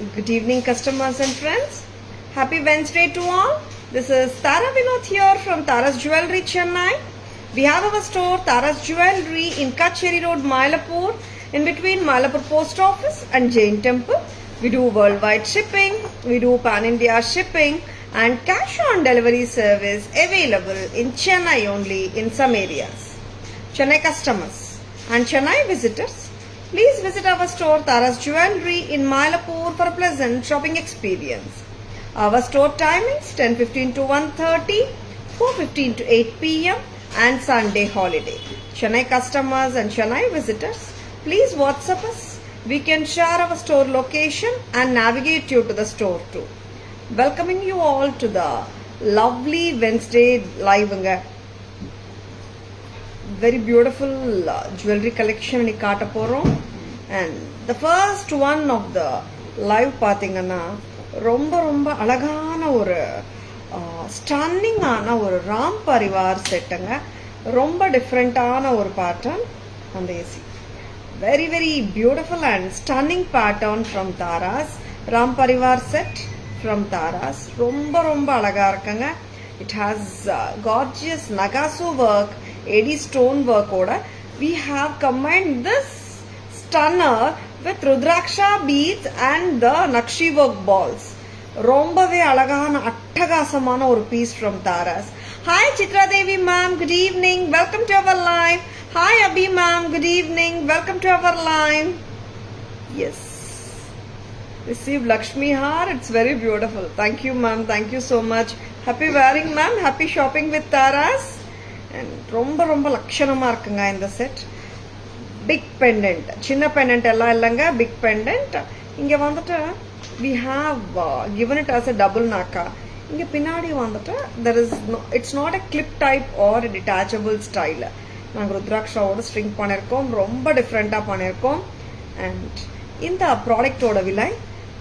Good evening, customers and friends. Happy Wednesday to all. This is Tara Vinod here from Tara's Jewelry, Chennai. We have our store Tara's Jewelry in Kacheri Road, Mylapore, in between Mylapore Post Office and Jain Temple. We do worldwide shipping, we do pan-India shipping and cash on delivery service available in Chennai only in some areas. Chennai customers and Chennai visitors, please visit our store Tara's Jewelry in Mylapore for a pleasant shopping experience. Our store timings 10:15 to 1:30, 4:15 to 8 p.m. and Sunday holiday. Chennai customers and Chennai visitors, please WhatsApp us. We can share our store location and navigate you to the store too. Welcoming you all to the lovely Wednesday live. Very beautiful jewelry collection ni kaata porom, and the first one of the live pathingana romba alagana oru stunning ana oru Ram Parivar set anga, romba different ana oru pattern and AC. Very beautiful and stunning pattern from Tara's Ram Parivar set from Tara's. Romba alaga irukanga. It has gorgeous Nagasu work, AD stone work oda. We have combined this stunner with Rudraksha beads and the Nakshi work balls. Rombave alagana attagasamana or piece from Tara's. Hi Chitra Devi ma'am, good evening. Welcome to our live. Hi Abhi ma'am, good evening. Welcome to our live. Yes. Receive Lakshmi Har. It's very beautiful. Thank you ma'am. Thank you so much. Happy wearing ma'am. Happy shopping with Tara's. And romba lakshanama irukanga in the set. Big pendant, chinna pendant ella illanga, big pendant. Inga vandata we have given it as a double naka. Inga pinadi vandata there is no, it's not a clip type or a detachable style. நாங்கள் ருத்ராட்சாவோட string பண்ணியிருக்கோம், ரொம்ப டிஃப்ரெண்ட்டாக பண்ணியிருக்கோம். And இந்த ப்ராடக்டோட விலை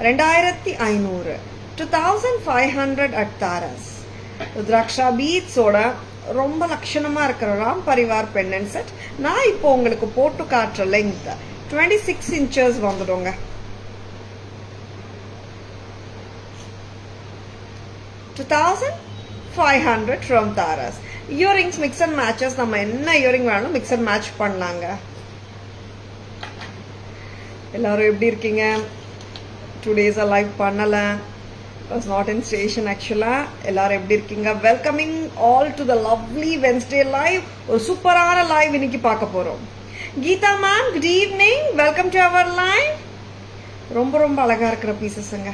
2500, 2500 at Tara's. Rudraksha பீட்ஸோட ரொம்ப லட்சணமாக இருக்கிற ராம் பரிவார் பெண்டன்ட் செட். நான் இப்போ உங்களுக்கு போட்டு காட்டுற லெங்க் 26 inches வந்துடுங்க. 2500 from Tara's. Earrings mix and matches. நம்ம என்ன இயரிங் வேணும் மிக்ஸ் அண்ட் மேட்ச் பண்ணலாங்க. எல்லாரும் எப்படி இருக்கீங்க? 2 days லைவ் பண்ணல, was not in station actually. எல்லாரும் எப்படி இருக்கீங்க? Welcoming all to the lovely Wednesday live. ஒரு சூப்பரான லைவ் இன்னைக்கு பார்க்க போறோம். Geetha ma'am good evening, welcome to our live. ரொம்ப அழகா இருக்கிற பீசஸ்ங்க.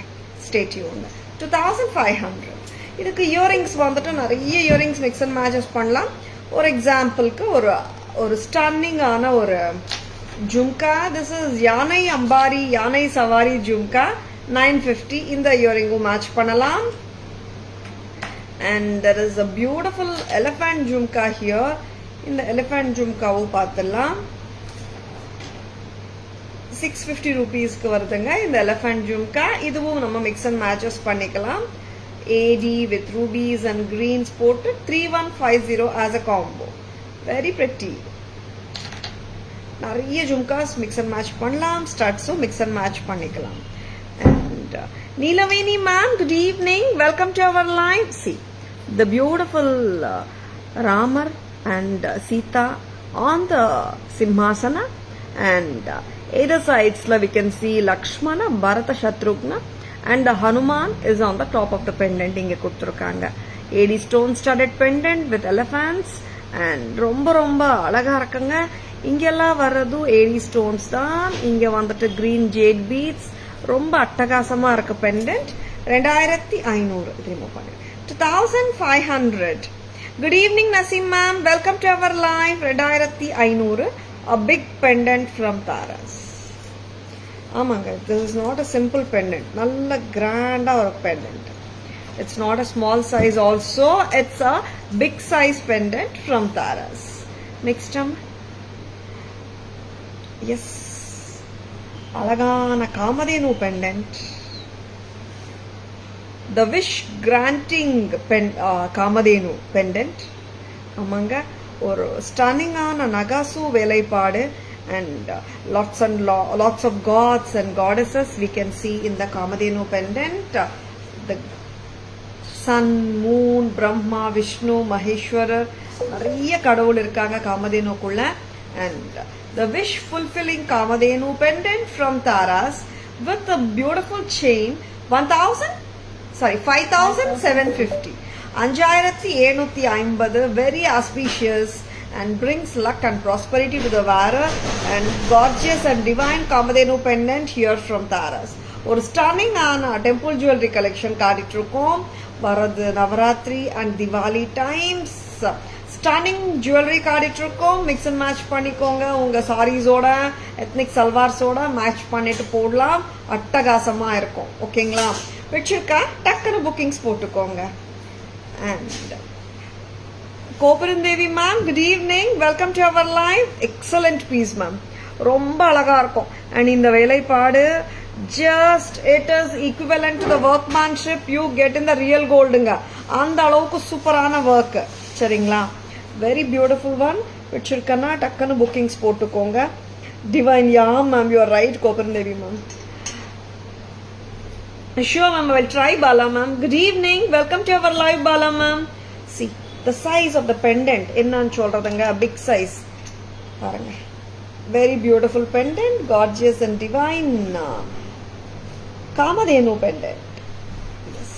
Stay tuned. 2500. இதுக்கு இயரிங்ஸ் வந்துட்டு நிறைய இயரிங்ஸ் மிக்ஸ் அண்ட் மேட்சஸ் பண்ணலாம். ஒரு எக்ஸாம்பிளுக்கு ஒரு ஸ்டன்னிங்கான ஒரு ஜும்கா. திஸ் இஸ் யானை அம்பாரி, யானை சவாரி ஜும்கா 950. இந்த இயரிங்கும் மேட்ச் பண்ணலாம். And there is a beautiful elephant jhumka here. இந்த எலிஃபண்ட் ஜும்காவும் பார்த்துடலாம். 650 rupeesக்கு வருதுங்க இந்த எலிஃபண்ட் ஜும்கா. இதுவும் நம்ம மிக்ஸ் அண்ட் மேட்சஸ் பண்ணிக்கலாம். AD with rubies and greens போட்டு 3150 as a combo. Very pretty. நிறைய ஜும்காஸ் மிக்ஸ் அண்ட் மேட்ச் பண்ணலாம். ஸ்டட்ஸும் மிக்ஸ் அண்ட் மேட்ச் பண்ணிக்கலாம். And Neelaveni ma'am, good evening. Welcome to our live. See the beautiful Ramar and Sita on the Simhasana, and either sides we can see Lakshmana, Bharata, Shatrughna, and the Hanuman is on the top of the pendant. Inge kuduthirukanga AD stone studded pendant with elephants, and romba alaga irukanga. Ingella varadu AD stones dhaan. Inge vandhattu green jade beads. Romba attagaasama irukku pendant. 2500 remove pannu. 2500. Good evening Nasim ma'am, welcome to our live. 2500, a big pendant from Tara's. ஆமாங்க, this is not a simple pendant. நல்ல கிராண்டா ஒரு pendant. It's not a small size also. It's a big size pendant from Tara's. Next time. Yes. அழகான Kamadhenu pendant. The wish granting Kamadhenu pendant. ஆமாங்க, ஒரு ஸ்டன்னிங்கான நகாசு வேலைப்பாடு and lots of gods and goddesses we can see in the Kamadhenu pendant. The sun, moon, Brahma, Vishnu, Maheshwara, நிறைய கடவுள் இருக்காங்க காமதேனுக்குள்ள. And the wish fulfilling Kamadhenu pendant from Taras with a beautiful chain 5750, 5750, very auspicious and brings luck and prosperity to the wearer, and gorgeous and divine Kamadhenu pendant here from Taras. ஒரு stunning ஆன temple jewellery collection காட்டிட்டு இருக்கோம். வரது Navratri and Diwali times stunning jewellery காட்டிட்டு இருக்கோம். Mix and match பண்ணிக்கோங்க. உங்க சாரீஸோட ethnic சல்வார்ஸோட match பண்ணிட்டு போடலாம். அட்டகாசமா இருக்கும். ஓகேங்களா? வச்சிருக்கா டக்குனு புக்கிங்ஸ் போட்டுக்கோங்க. And Gopurandevi ma'am, good evening, welcome to our live. Excellent piece ma'am, ரொம்ப அழகா இருக்கும். அண்ட் இந்த வேலைப்பாடு just it is equivalent to the workmanship you get in the real goldங்க. அந்த அளவுக்கு சூப்பரான ஒர்க். சரிங்களா? Very beautiful one. வச்சிருக்கனா டக்குனு புக்கிங்ஸ் போட்டுக்கோங்க. Divine, yeah ma'am, you are right Gopurandevi ma'am. Sure ma'am, I will try. Bala ma'am, good evening, welcome to our live. Bala ma'am, see the size of the pendant ennan solradanga, big size paranga. Very beautiful pendant, gorgeous and divine Kamadhenu pendant. Yes.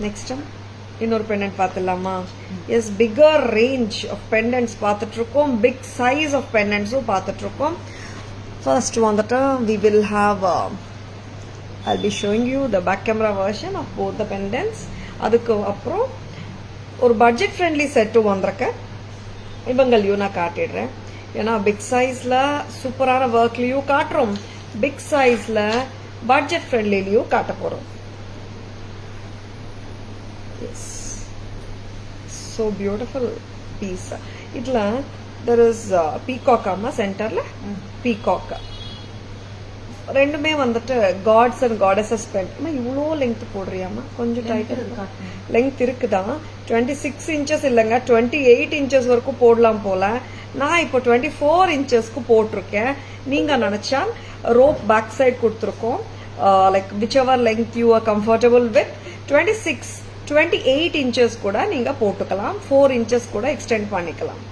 Next one, இன்னொரு pendant பார்த்தலாமா? Yes, bigger range of pendants பார்த்துட்டு இருக்கோம். Big size of pendants பார்த்துட்டு இருக்கோம். First வந்துட்டு we will have I'll be showing you the back camera version of both the pendants. அதுக்கு அப்புறம் ஒரு budget friendly set வந்திருக்க இவங்களையும் நான் காட்டிடுறேன். ஏன்னா பிக் சைஸ்ல சூப்பரான ஒர்க்லையும் காட்டுறோம், பிக் சைஸ்ல பட்ஜெட் ஃப்ரெண்ட்லிலையும் காட்ட போறோம். So beautiful piece. இதுல there is peacock அம்மா சென்டர்ல peacock. ரெண்டுமே வந்துட்டு காட்ஸ் அண்ட் காடஸஸ் பெண்ட். இவ்வளோ லெங்க் போடுறியாமா? கொஞ்சம் டைட் லெங்க் இருக்குதா? 26 inches இல்லைங்க, 28 inches வரைக்கும் போடலாம் போல. நான் இப்போ 24 inchesக்கு போட்டிருக்கேன். நீங்க நினைச்சா ரோப் பேக் சைட் கொடுத்துருக்கோம். Like which ever length you are comfortable with. 26, 28 inches கூட நீங்க போட்டுக்கலாம். 4 inches கூட எக்ஸ்டெண்ட் பண்ணிக்கலாம்.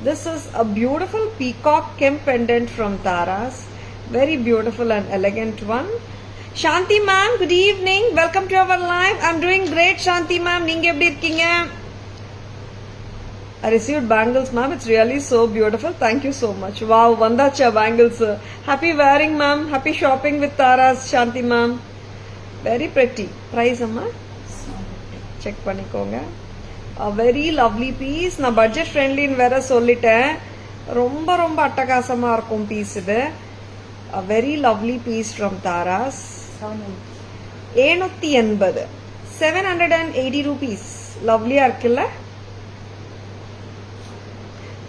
This is a beautiful peacock Kemp pendant from Taras. Very beautiful and elegant one. Shanti ma'am, good evening, welcome to our live. I'm doing great Shanti ma'am, நீங்க எப்படி இருக்கீங்க? I received bangles ma'am, it's really so beautiful, thank you so much. Wow, vandacha bangles. Happy wearing ma'am, happy shopping with Taras Shanti ma'am. Very pretty. Price amma check பண்ணிக்கோங்க. A very lovely piece. நான் budget ஃப்ரெண்ட்லின்னு வேற சொல்லிட்டேன். ரொம்ப ரொம்ப அட்டகாசமா இருக்கும் piece இது. A very lovely piece from Taras. 780, 780 rupees. Lovely இருக்குல்ல?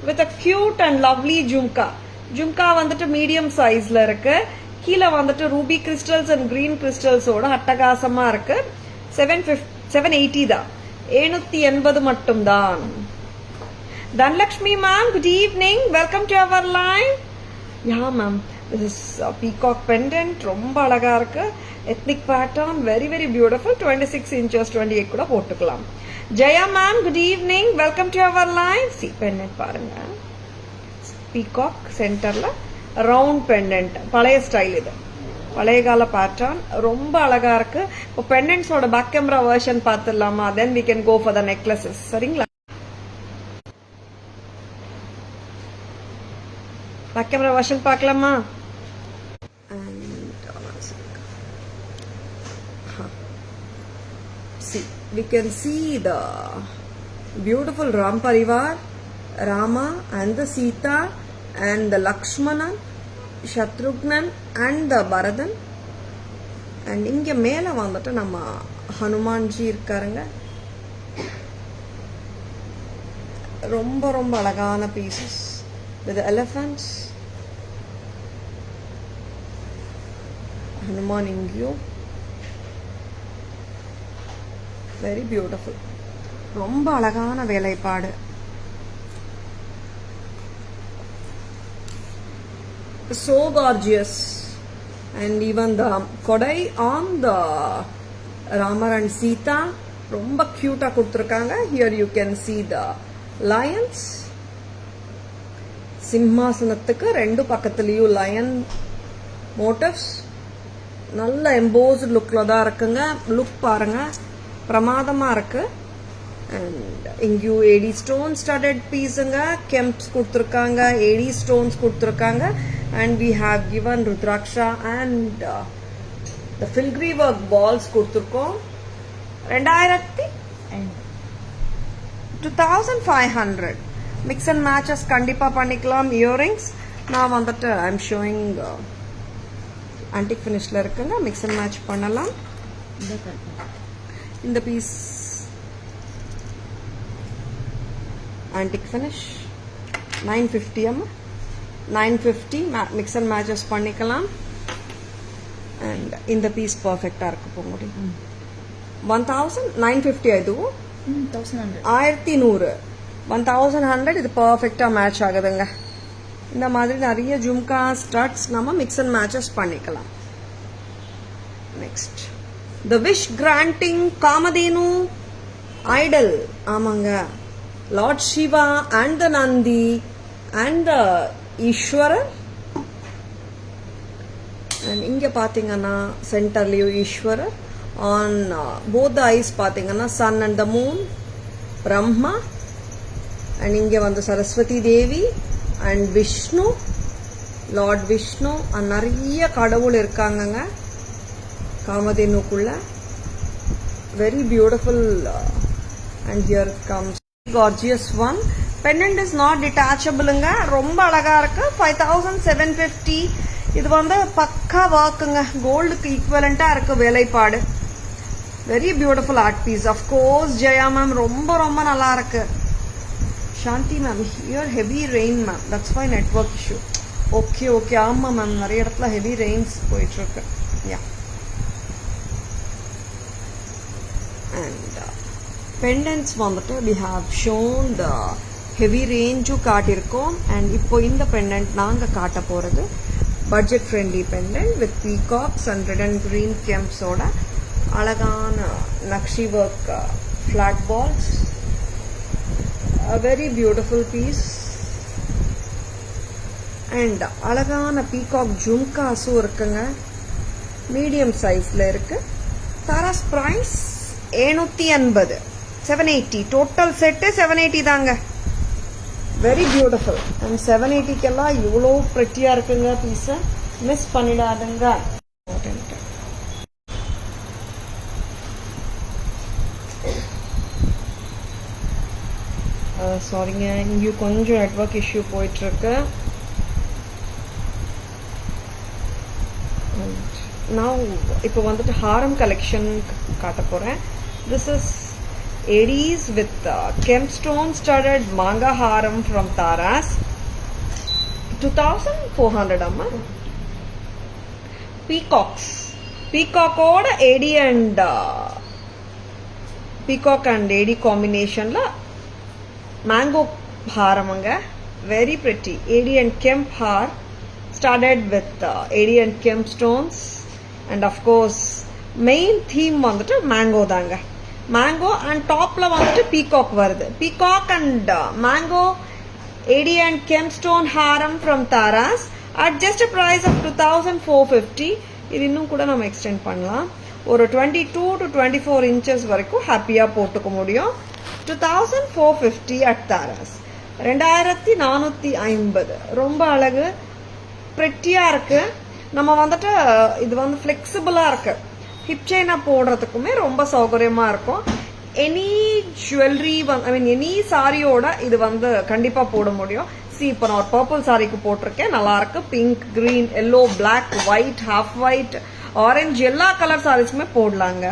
With a cute and lovely jhumka. Jhumka வந்துட்டு மீடியம் சைஸ்ல இருக்கு. கீழே வந்துட்டு ரூபி கிறிஸ்டல்ஸ் அண்ட் கிரீன் கிறிஸ்டல்ஸோட அட்டகாசமா இருக்கு. 780 தான். 780 மட்டும்தான். Dhanlakshmi ma'am, good evening, welcome to our live. Yeah ma'am, this is a peacock pendant, ரொம்ப அழகா இருக்கு. ethnic pattern, very very beautiful. 26 inches, 28 கூட போட்டுக்கலாம். Jaya ma'am, good evening, welcome to our live. See pendant பாருங்க, peacock சென்டர்ல round pendant, பழைய style இது, பழைய கால பேட்டர்ன், ரொம்ப அழகா இருக்கு. இப்போ பெண்டன்ட்ஸோட பேக் கேமரா வெர்ஷன் பார்த்துடலாமா? then we can go for the necklaces. சரிங்களா? பேக் கேமரா வெர்ஷன் பார்க்கலாமா? See, we can see the beautiful Ram Parivar, Rama and the Sita and the Lakshmana, Shatrugnan and the Baradan. And இங்க மேல வந்துட்டு நம்ம ஹனுமான்ஜி இருக்காருங்க. ரொம்ப ரொம்ப அழகான pieces with the elephants. Hanuman இங்கேயும் very beautiful. ரொம்ப அழகான வேலைப்பாடு. so gorgeous. And even the kodai on the Ramar and Sita ரொம்ப கியூட்டா கொடுத்துருக்காங்க. Here you can see the lions. சிம்மாசனத்துக்கு ரெண்டு பக்கத்துலயும் lion motifs. நல்ல எம்போஸ்ட் லுக்ல தான் இருக்குங்க. லுக் பாருங்க, பிரமாதமா இருக்கு. அண்ட் இங்கேயும் ஏடி ஸ்டோன் ஸ்டடட் பீஸுங்க, கெம்ப்ஸ் கொடுத்துருக்காங்க, ஏடி ஸ்டோன்ஸ் கொடுத்துருக்காங்க. And we have given rudraksha and the filigree work balls கொடுத்துருக்கோம். 2500 மிக்ஸ் அண்ட் மேட்சஸ் கண்டிப்பா பண்ணிக்கலாம். இயரிங்ஸ் நான் வந்துட்டு ஐ எம் ஷோயிங் ஆன்டிக் ஃபினிஷ்ல இருக்குங்க. மிக்ஸ் அண்ட் மேட்ச் பண்ணலாம். இந்த பீஸ் ஆன்டிக் ஃபினிஷ் 950 அம்மா, 950 மிக்ஸ் அண்ட் மேட்சஸ் பண்ணிக்கலாம். அண்ட் இந்த பீஸ் பர்ஃபெக்டா இருக்கு போங்க. 1950 இதுவும் 1100 1100 இது பர்ஃபெக்டா மேட்ச் ஆகுதுங்க. இந்த மாதிரி நிறைய ஜும்கா ஸ்டட்ஸ் நம்ம மிக்ஸ் அண்ட் மேட்சஸ் பண்ணிக்கலாம். Next the wish granting Kamadhenu idol. ஆமாங்க, lord Shiva and the Nandi and the Eswarar. And இங்க பாத்தீங்கன்னா சென்டர்லயும் Eswarar. On both the eyes பாத்தீங்கன்னா sun and the moon, Brahma. And இங்க வந்து சரஸ்வதி தேவி அண்ட் விஷ்ணு, லார்ட் விஷ்ணு. நிறைய கடவுள் இருக்காங்கங்க காமதேனுக்குள்ள. Very beautiful. And here comes gorgeous one. Pendant is not டிட்டாச்சபிளுங்க. ரொம்ப அழகா இருக்கு. 5750. இது வந்து பக்கா ஒர்க்குங்க. கோல்டுக்கு ஈக்குவலண்டா இருக்கு வேலைப்பாடு. Very beautiful art piece. Of course Jaya ma'am ரொம்ப ரொம்ப நல்லா இருக்கு. Shanthi ma'am here heavy rain ma'am, that's why network issue. Okay okay, ஆமா மேம், நிறைய இடத்துல ஹெவி ரெயின்ஸ் போயிட்டு இருக்கு. யா. அண்ட் பெண்டன்ட்ஸ் வந்துட்டு we have shown the heavy ரேஞ்சும் காட்டியிருக்கோம். அண்ட் இப்போ இந்த பெண்டன்ட் நாங்க காட்ட போறது budget friendly pendant with peacocks and red and green கெம்ப்ஸோட அழகான nakshi work flat balls. A very beautiful piece. And அழகான பீகாக் ஜும்காஸும் இருக்குங்க. மீடியம் சைஸ்ல இருக்கு. தாராஸ் பிரைஸ் 780, 780. டோட்டல் செட்டு 780 தாங்க. Very beautiful. அண்ட் 780க்கெல்லாம் இவ்வளோ ப்ரெட்டியா இருக்குங்க. பீஸ மிஸ் பண்ணிடாதுங்க. சாரிங்க, இங்கேயும் கொஞ்சம் நெட்வொர்க் இஷ்யூ போயிட்டு இருக்கு. நான் இப்போ வந்துட்டு ஹாரம் கலெக்ஷன் காட்ட போறேன். This is ADs with gemstone studded மாங்கா ஹாரம் ஃப்ரம் தாராஸ். 2400 அம்மா. பீகாக்ஸ், பீகாக்கோட AD and peacock and AD காம்பினேஷன்ல மேங்கோ ஹாரமுங்க. Very pretty. AD and kemp ஹார் studded with AD and kemp stones. And of course main theme வந்துட்டு மேங்கோ தாங்க. மேங்கோ அண்ட் டாப்ல வந்துட்டு பீகாக் வருது. Peacock and mango AD and kemp stone ஹாரம் from Taras at just price of 2450. இது இன்னும் கூட நம்ம எக்ஸ்டெண்ட் பண்ணலாம். ஒரு 22 to 24 inches வரைக்கும் ஹாப்பியா போட்டுக்க முடியும். 2450 at தாராஸ். 2450. ரொம்ப அழகு, பிரிட்டியா இருக்கு. நம்ம வந்துட்டு இது வந்து ஃபிளெக்சிபிளா இருக்கு. ஹிப் செயினா போடுறதுக்குமே ரொம்ப சௌகரியமா இருக்கும். எனி ஜுவல்லரி ஐ மீன் எனி சாரியோட இது வந்து கண்டிப்பா போட முடியும். இப்போ நான் ஒரு பர்பிள் சாரிக்கு போட்டிருக்கேன், நல்லா இருக்கு. Pink, green, yellow, black, white, half white, orange எல்லா கலர் சாரீஸ்க்குமே போடலாங்க.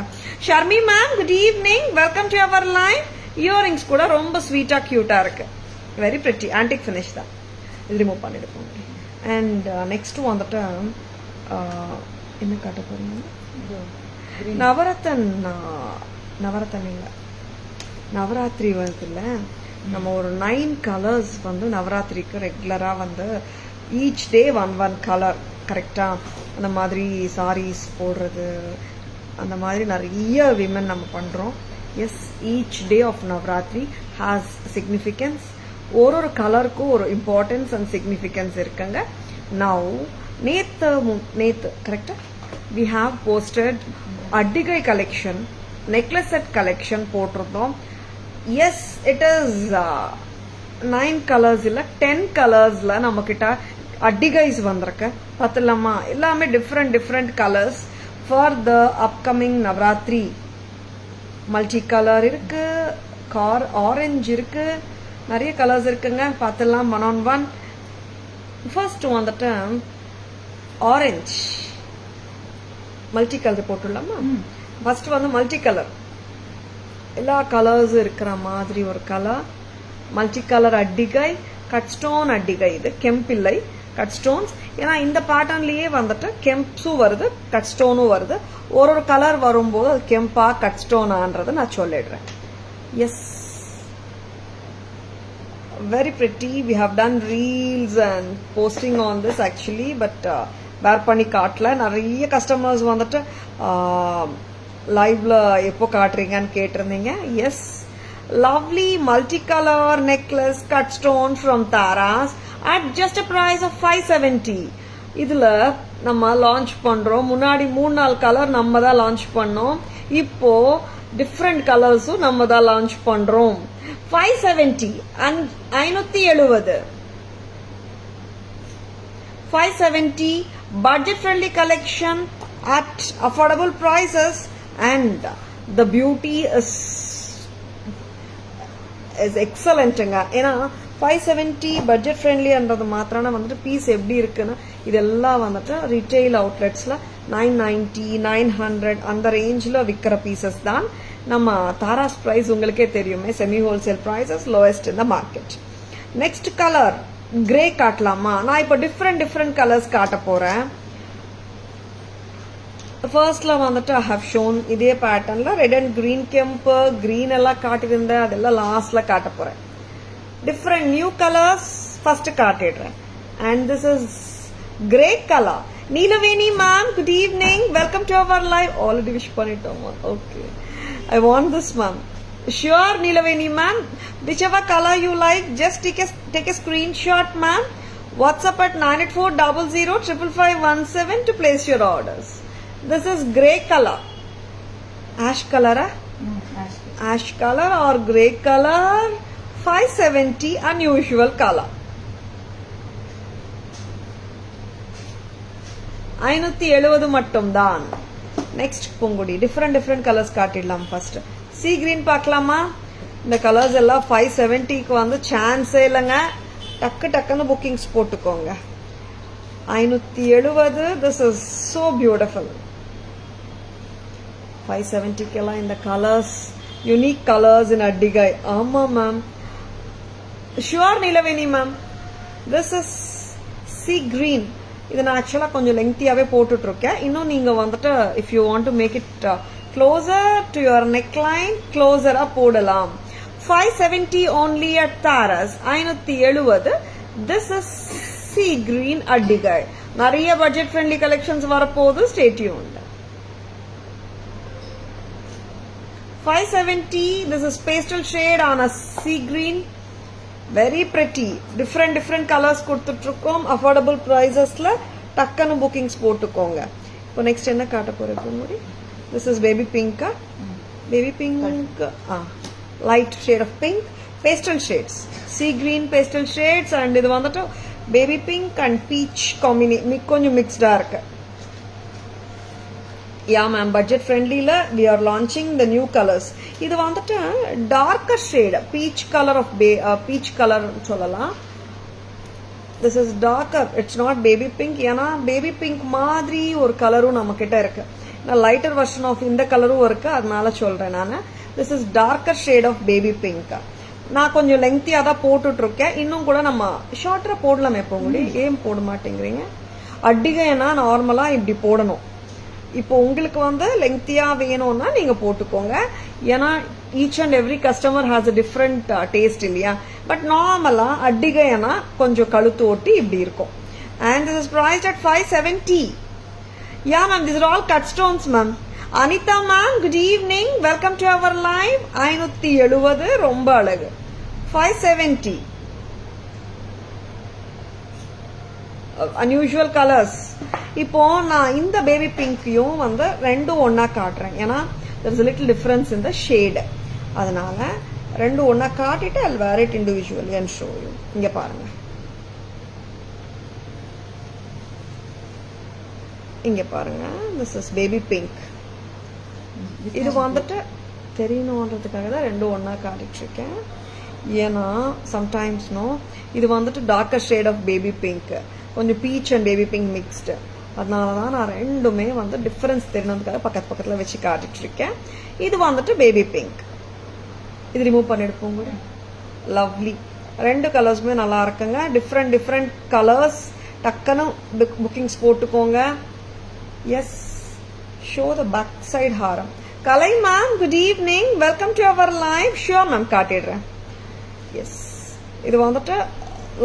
Sharmi ma'am, good evening, welcome to our live. Earrings கூட ரொம்ப ஸ்வீட்டா கியூட்டா இருக்கு. Very pretty. ஆன்டிக் ஃபினிஷ் தான். இது ரிமூவ் பண்ணிடுப்போம். அண்ட் நெக்ஸ்ட் வந்துட்டு என்ன காட்ட போறீங்க? நவரத்தன் இல்ல, நவராத்திரி வருது இல்ல. நம்ம ஒரு 9 கலர்ஸ் வந்து நவராத்திரிக்கு ரெகுலரா வந்து ஈச் டே ஒன் கலர். கரெக்டா? அந்த மாதிரி சாரீஸ் போடுறது, அந்த மாதிரி நிறைய விமன் நம்ம பண்றோம். Yes, each day of Navaratri has significance. ஒரு கலருக்கும் ஒரு இம்பார்ட்டன்ஸ் அண்ட் சிக்னிஃபிகன்ஸ் இருக்குங்க. நவ் நேத்து கரெக்டா வி ஹாவ் போஸ்டட் அட்டிகை கலெக்ஷன், நெக்லஸ் செட் கலெக்ஷன் போட்டிருந்தோம். எஸ், இட் இஸ் 9 கலர்ஸ் இல்ல 10 கலர்ஸ்ல நம்ம கிட்ட அட்டிகைஸ் வந்திருக்கு. பார்த்தலாமா? எல்லாமே different colours for the upcoming Navaratri. Multi colour இருக்கு, ஆரஞ்சு இருக்கு, நிறைய கலர்ஸ் இருக்குங்க. பார்த்துலாம் ஒன் ஆன் ஒன். ஃபர்ஸ்ட் வந்துட்டு ஆரஞ்சு மல்டி கலர் போட்டுடலாமா? ஃபர்ஸ்ட் வந்து மல்டி கலர், எல்லா கலர்ஸ் இருக்கிற மாதிரி ஒரு கலர். மல்டி கலர் அட்டிகை, கட் ஸ்டோன் அட்டிகை. இது கெம்பில்லை, கட் ஸ்டோன்ஸ். ஏன்னா இந்த பேட்டர்ன்லயே வந்துட்டு கெம்ப்ஸும் வருது, கட் ஸ்டோனும் வருது. ஒரு கலர் வரும்போது அது கெம்பா கட் ஸ்டோனான்றதை நான் சொல்லிடுறேன். Yes, very pretty. We have done reels and posting on this actually, but wear பண்ணி காட்டல. நிறைய கஸ்டமர்ஸ் வந்துட்டு லைவ்ல எப்போ காட்டுறீங்கன்னு கேட்டிருந்தீங்க. Yes, lovely multi colour necklace cut stone from Taras at just a price of 570. இதுல நம்ம லான்ச் பண்றோம். முன்னாடி 3-4 கலர் நம்ம தான் லான்ச் பண்ணோம். இப்போ டிஃப்ரெண்ட் கலர்ஸும் நம்ம தான் லான்ச் பண்றோம். 570 570 570 budget friendly collection at affordable prices, and the beauty is excellent. ஏன்னா 570 பட்ஜெட் ஃப்ரெண்ட்லின்றது மாத்திரான வந்துட்டு பீஸ் எப்படி இருக்குன்னா, இதெல்லாம் வந்துட்டு ரீட்டைல் அவுட்லெட்ஸ்ல 990 900 அந்த ரேஞ்சில் விற்கிற பீசஸ் தான். நம்ம தாராஸ் பிரைஸ் உங்களுக்கே தெரியுமே, semi wholesale prices lowest in the market. Next colour grey காட்டலாமா? நான் இப்போ டிஃப்ரெண்ட் கலர்ஸ் காட்ட போறேன். ஃபர்ஸ்ட்ல வந்துட்டு ஐ ஹவ் ஷோன் இதே பேட்டர்ன்ல ரெட் அண்ட் கிரீன், கெம்பு கிரீன் எல்லாம் காட்டியிருந்தேன். அதெல்லாம் லாஸ்ட்ல காட்ட போறேன். டிஃப்ரெண்ட் நியூ கலர்ஸ் ஃபர்ஸ்ட் காட்டிடுறேன். And this is grey colour. Neelaveni ma'am, good evening, welcome to our live. Already wish பண்ணிட்டோம். Okay, I want this ma'am. Sure, Neelaveni ma'am. Whichever color you like, just take a screenshot ma'am. WhatsApp at 9840055517 to place your orders. This is grey color. Ash color, ash color or grey color. 570 unusual color. 570 மட்டும் தான். Next Poongudi. Different colours காட்டிடலாம். First sea green பார்க்கலாமா? இந்த colours எல்லாம் 570க்கு வந்து சான்ஸே இல்லைங்க. டக்குன்னு புக்கிங்ஸ் போட்டுக்கோங்க. 570. This is so beautiful. 570க்கு எல்லாம் இந்த கலர்ஸ், யூனிக் கலர்ஸ் இன் அட்டிகை. ஆமா ma'am, sure Neelaveni ma'am. This is sea green. இது நான் ஆக்சுவலா கொஞ்சம் லெங்க்தியாவே போட்டுட்டு இருக்கேன். இன்னும் நீங்க வந்துட்டு if you want to make it closer to your neck line, க்ளோசரா போடலாம். 570 only at Taras. 570. This is sea green அட்டிகை. நிறைய பட்ஜெட் ஃப்ரெண்ட்லி கலெக்ஷன்ஸ் வரப்போகுது. Stay tuned. 570. This is pastel shade on a sea green. Very pretty. Different colors கொடுத்துட்டு இருக்கோம். Affordable பிரைசஸ்ல டக்குன்னு bookings போட்டுக்கோங்க. இப்போ next என்ன காட்ட போறேன்? This is baby pink. Baby pink. Light shade of pink. Pastel shades. Sea green pastel shades. And இது வந்துட்டு baby pink and peach combination. கொஞ்சம் மிக்ஸ்டா இருக்கு. Yeah ma'am, budget friendly la we are launching the new colors. இது வந்துட்டு darker shade, peach color of peach color சொல்லலாம். This is darker. It's not baby pink. ஏன்னா baby pink மாதிரி ஒரு கலரும் நம்ம கிட்ட இருக்கு. நான் லைட்டர் வெர்ஷன் ஆஃப் இந்த கலரும் இருக்கு, அதனால சொல்றேன் நான். This is darker shade of baby pink. நான் கொஞ்சம் லெங்க்தியா தான் போட்டுட்டு இருக்கேன். இன்னும் கூட நம்ம ஷார்ட்டரா போடலாம். எப்போ ஏன் போட மாட்டேங்கிறீங்க? அட்டிகைனா நார்மலா இப்படி போடணும். இப்போ உங்களுக்கு வந்து லெங்க்தியா வேணும்னா நீங்க போட்டுக்கோங்க. ஏன்னா each and every customer has a different taste இல்லையா? பட் நார்மலா அட்டிகைனா கொஞ்சம் கழுத்து ஒட்டி இப்படி இருக்கும். and this is priced at 570. Yeah ma'am, these are all cut stones ma'am. Anita ma'am, good evening, welcome to our live. 570 ரொம்ப அழகு. 570. unusual colors. இப்போ நான் இந்த பேபி பிங்கையும் வந்து ரெண்டும் ஒன்னா காட்டுறேன், ஏன்னா there is a little difference in the shade. அதனால ரெண்டும் ஒன்னா காட்டிட்டு I'll wear it individually and show you. இங்க பாருங்க, இங்க பாருங்க, this is baby pink. இது வந்துட்டு தெரியணுன்றதுக்காக தான் ரெண்டும் ஒன்னா காட்டிட்டு இருக்கேன். ஏன்னா சம்டைம்ஸ் இது வந்துட்டு darker shade of baby pink, கொஞ்சம் peach and baby pink mixed. அதனால தான் நான் ரெண்டுமே வந்து டிஃப்ரென்ஸ் தெரியணுன்றதுக்காக பக்கத்தில் வச்சு காட்டிட்டு இருக்கேன். இது வந்துட்டு பேபி பிங்க். இது ரிமூவ் பண்ணிடுப்போம் கூட. லவ்லி, ரெண்டு கலர்ஸுமே நல்லா இருக்குங்க. Different colours. டக்குன்னு புக்கிங்ஸ் போட்டுக்கோங்க. Yes, show the back side ஹாரம். Kalai ma'am, good evening, welcome to our live. Sure ma'am, காட்டிடுறேன். எஸ், இது வந்துட்டு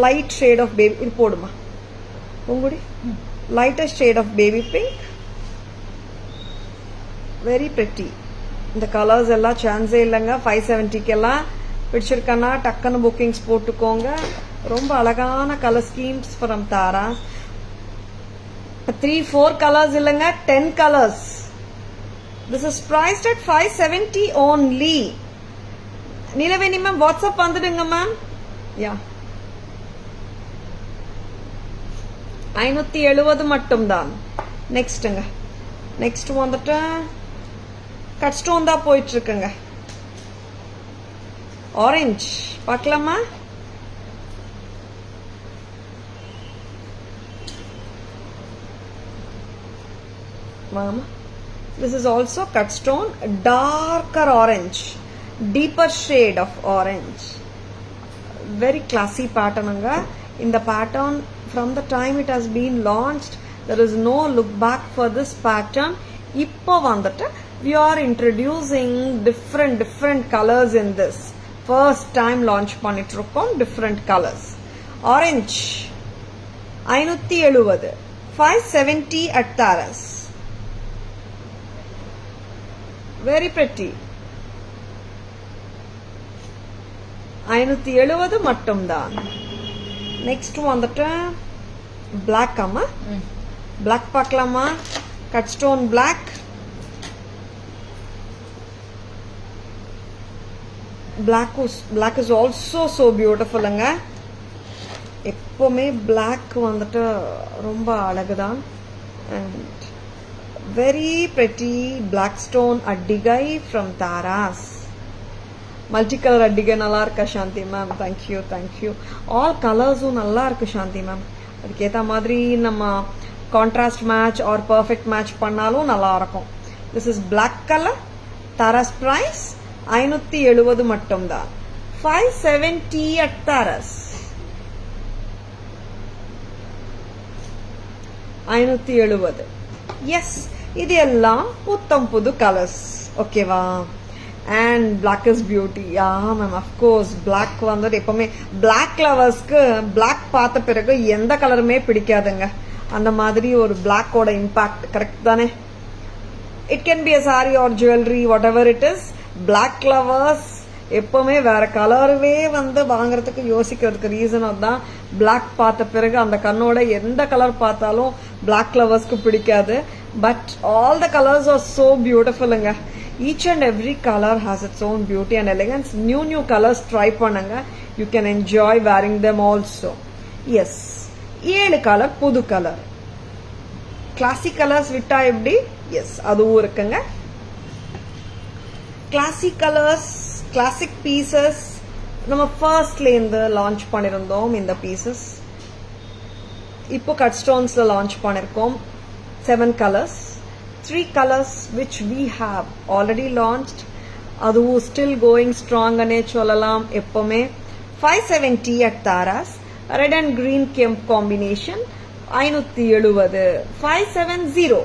லைட் ஷேட் ஆஃப் பேபி. இது போடுமா உங்களுடைய lightest shade of baby pink. Very pretty. இந்த கலர்ஸ் எல்லாம் சான்ஸே இல்லைங்க. 570 எல்லாம் பிடிச்சிருக்கன்னா டக்குன்னு புக்கிங்ஸ் போட்டுக்கோங்க. ரொம்ப அழகான colour schemes from Tara. 3-4 colours இல்லைங்க, 10 colours. This is priced at 570 only. Neelaveni ma'am, WhatsApp வந்துடுங்க மேம். யா, 570 மட்டும்தான். நெக்ஸ்ட்டுங்க, நெக்ஸ்ட் வந்துட்டு கட் ஸ்டோன் தான் போயிட்டு இருக்குங்க. ஆரஞ்ச் பார்க்கலாமா? மாமா, this is also cut stone, darker orange, deeper shade of orange. Very classy pattern anga. In the pattern, from the time it has been launched, there is no look back for this pattern. Ippo vandata we are introducing different colors in this. First time launch pannitrukom, different colors. Orange 570, 570 at Taras. Very pretty. 570 மட்டும்தான். Next வந்துட்டு black. அம்மா, black பார்க்கலாமா? Cut stone black. Black is also so beautiful ங்க. எப்பவுமே black வந்துட்டு ரொம்ப அழகுதான். And very pretty black stone addigai from Taras. Multicolor addigai நல்லா இருக்கா சாந்தி மேம்? தேங்க்யூ. ஆல் கலர்ஸும் நல்லா இருக்கு சாந்தி மேம். அதுக்கேற்ற மாதிரி நம்ம contrast match or perfect match பண்ணாலும் நல்லா இருக்கும். This is black colour. Taras price 570 மட்டும்தான். 570 at Taras. 570. எஸ், இது எல்லாம் புத்தம் புது கலர்ஸ். ஓகேவா? And black is beauty. Yeah ma'am, of course black வந்துட்டு எப்பவுமே பிளாக் லவர்ஸ்க்கு பிளாக் பார்த்த பிறகு எந்த கலருமே பிடிக்காதுங்க. அந்த மாதிரி ஒரு பிளாக்கோட இம்பாக்ட் கரெக்ட் தானே? It can be a sari or jewellery, whatever it is. Black lovers எப்பவுமே வேற கலருவே வந்து வாங்குறதுக்கு யோசிக்கிறதுக்கு ரீசன் அதுதான். பிளாக் பார்த்த பிறகு அந்த கண்ணோட எந்த கலர் பார்த்தாலும் பிளாக் லவர்ஸ்க்கு பிடிக்காது. But all the colours are so பியூட்டிஃபுல்லுங்க. Each and every colour has its own beauty and elegance. New colours try பண்ணுங்க. You can enjoy wearing them also. Yes, 7 colour புது கலர். கிளாசிக் கலர்ஸ் விட்டா எப்படி? S, அதுவும் இருக்குங்க. Classic colours, classic pieces நம்ம ஃபர்ஸ்ட்லேருந்து launch பண்ணியிருந்தோம். இந்த பீசஸ் இப்போ கட் ஸ்டோன்ஸ்ல லான்ச் பண்ணியிருக்கோம். 7 colors, 3 colors which we have already launched. அதுவும் still going strong அனே சொல்லலாம். எப்பவுமே 570 at Taras. Red and green combination 570. 570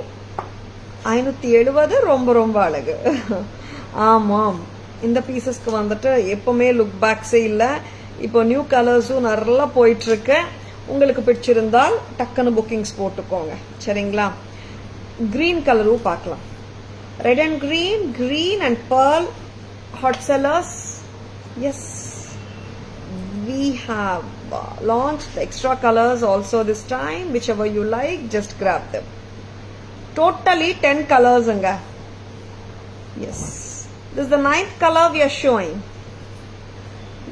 570 ரொம்ப அழகு. ஆமாம், இந்த பீசஸ்க்கு வந்துட்டு எப்பவுமே லுக் பேக்ஸே இல்லை. இப்போ நியூ கலர்ஸும் நல்லா போயிட்டு இருக்கு. உங்களுக்கு பிடிச்சிருந்தால் டக்குன்னு புக்கிங்ஸ் போட்டுக்கோங்க. சரிங்களா? கிரீன் கலரும் பார்க்கலாம். Red and green and pearl hot sellers. Yes, we have launched the extra colors also this time. Whichever you like, just grab them. Totally 10 colors anga. Yes, this is the 9th color we are showing.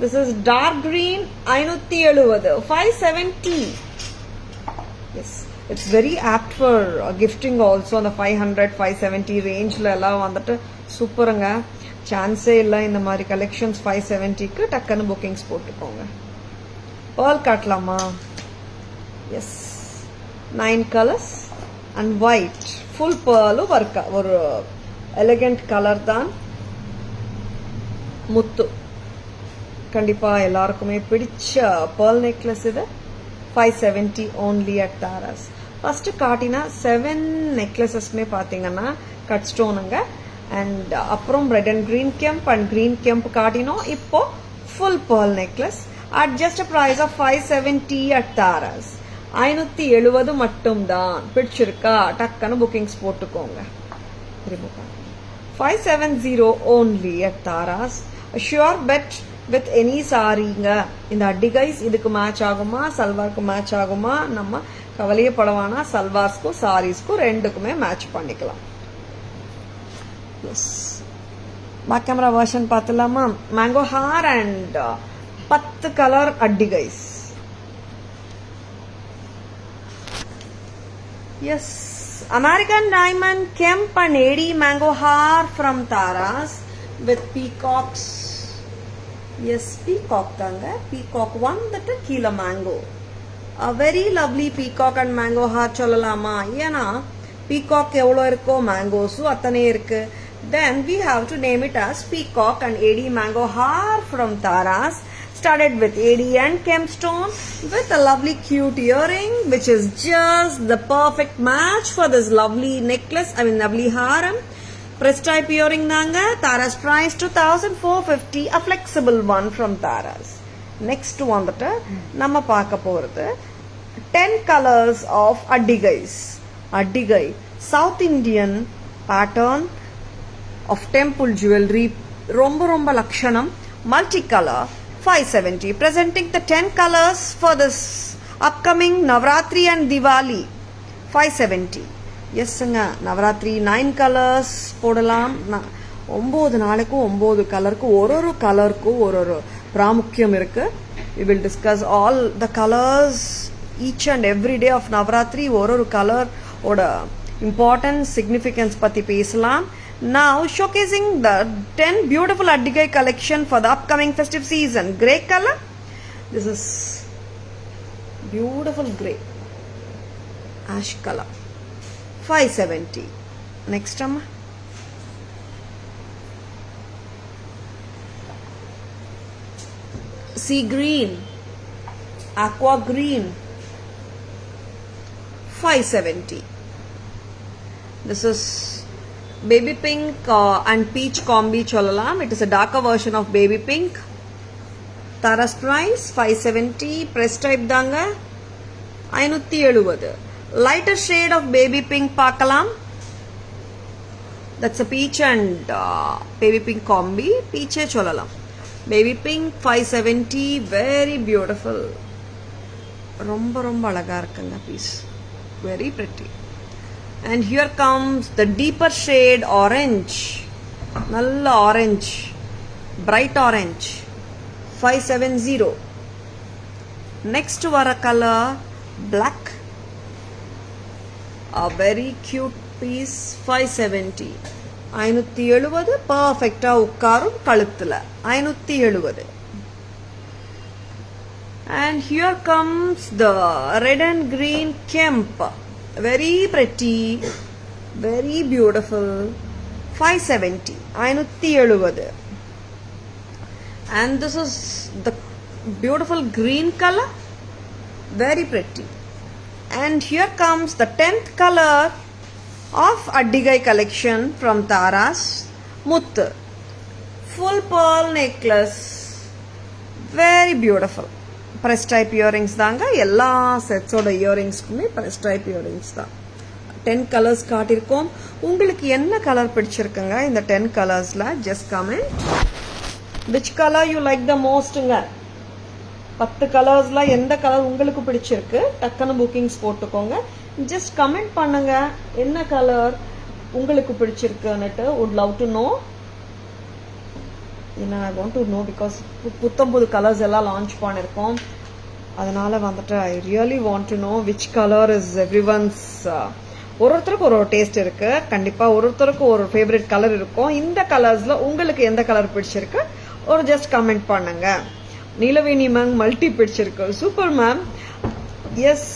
This is dark green 570 570. Yes, it's very apt for gifting also. On the 500 570 range la ella vandattu super anga. Chance illa indha mari collections 570 ku takkanu bookings potukonga. Pearl katlama. Yes, 9 colors and white full pearl work or elegant color dhaan. Muttu கண்டிப்பா எல்லாருக்குமே பிடிச்ச pearl necklace இது. 570 only at Taras. First காட்டினா 7 நெக்லஸஸ்மே பார்த்தீங்கன்னா cut ஸ்டோனுங்க. அண்ட் அப்புறம் red and green kemp and green kemp காட்டினோம். இப்போ full pearl necklace at just a price of 570 at Taras. 570 மட்டும்தான். பிடிச்சிருக்கா டக்குன்னு புக்கிங்ஸ் போட்டுக்கோங்க. 570 only at Taras. A sure bet with any சாரீங்க. இந்த அடிகைஸ் இதுக்கு மேட்ச் ஆகுமா, சல்வாருக்கு மேட்ச் ஆகுமா, நம்ம கவலையே படவானா. சல்வார்ஸ்க்கும் சாரீஸ்க்கும் ரெண்டுக்குமே மேட்ச் பண்ணிக்கலாம். எஸ், பேக் கேமரா வெர்ஷன் பார்த்துலாமா? மேங்கோ ஹார் அண்ட் 10 கலர் அடிகைஸ். Yes, American Diamond Kemp and AD Mango Har from Taras with peacocks. Yes, peacock தாங்க. peacock வந்துட்டு கீழே mango. A very lovely peacock and mango heart சொல்லலாமா? ஏன்னா peacock எவ்வளோ இருக்கோ mangoஸும் அத்தனை இருக்கு. Then we have to name it as peacock and AD mango heart from Taras. Started with AD and Kempstone with a lovely cute earring which is just the perfect match for this lovely necklace. Lovely haram. Press type earring தாங்க. Taras price 2450. A flexible one from Taras. Next வந்துட்டு நம்ம பார்க்க போறது 10 colors of அடிகைஸ். அடிகை South Indian pattern of temple jewelry. ரொம்ப ரொம்ப லட்சணம். Multicolor 570. Presenting the 10 colors for this upcoming Navratri and Diwali. 570. எஸ்ங்க, Navaratri 9 colours போடலாம். 9 நாளைக்கும் 9 கலருக்கு ஒரு கலருக்கும் ஒரு பிராமுக்கியம் இருக்கு. We will discuss all the colors each and every day of Navratri. ஒரு கலர் ஓட important significance பத்தி பேசலாம். Now showcasing the 10 beautiful Adigai collection for the upcoming festive season. Grey color. This is beautiful grey. Ash color. 570. Next one. Sea green, aqua green. 570. This is baby pink and peach combi cholalam. It is a darker version of baby pink. Taras price 570. Press type danga 570. Lighter shade of baby pink பார்க்கலாம். That's a peach and baby pink combi. Peach சொல்லலாம். Baby pink 570. Very beautiful. ரொம்ப ரொம்ப அழகா இருக்குங்க piece. Very pretty. And here comes the deeper shade orange. நல்ல orange. Bright orange. 570. Next வர color black. A very cute piece. 570. 570 perfect உட்காரும் கழுத்துல. 570. And here comes the red and green kemp. Very pretty, very beautiful. 570. 570. And this is the beautiful green color. Very pretty. And here comes the 10th color of Adigai collection from Taras. Muttu. Full pearl necklace. Very beautiful. Press type earrings தாங்க. எல்லா செட்ஸோட இயரிங்ஸ்க்குமே press type earrings தான். 10 colours காட்டியிருக்கோம். உங்களுக்கு என்ன colour பிடிச்சிருக்குங்க இந்த 10 கலர்ஸ்ல? Just comment which colour you like the மோஸ்ட்ங்க. 10 கலர்ஸ்ல எந்த கலர் உங்களுக்கு பிடிச்சிருக்கு டக்குன்னு புக்கிங்ஸ் போட்டுக்கோங்க. ஜஸ்ட் கமெண்ட் பண்ணுங்க என்ன கலர் உங்களுக்கு பிடிச்சிருக்குன்னுட்டு. Would love to know. ஏன்னா I want to know because புத்தம்புது கலர்ஸ் எல்லாம் லான்ச் பண்ணிருக்கோம். அதனால வந்துட்டு I really want to know which colour is everyone's. ஒருத்தருக்கு ஒரு டேஸ்ட் இருக்கு. கண்டிப்பா ஒருத்தருக்கு ஒரு ஃபேவரட் கலர் இருக்கும். இந்த கலர்ஸ்ல உங்களுக்கு எந்த கலர் பிடிச்சிருக்கு ஒரு ஜஸ்ட் கமெண்ட் பண்ணுங்க. நீலவேணி மேம் மல்டி பிடிச்சிருக்கு. Super ma'am. எஸ்,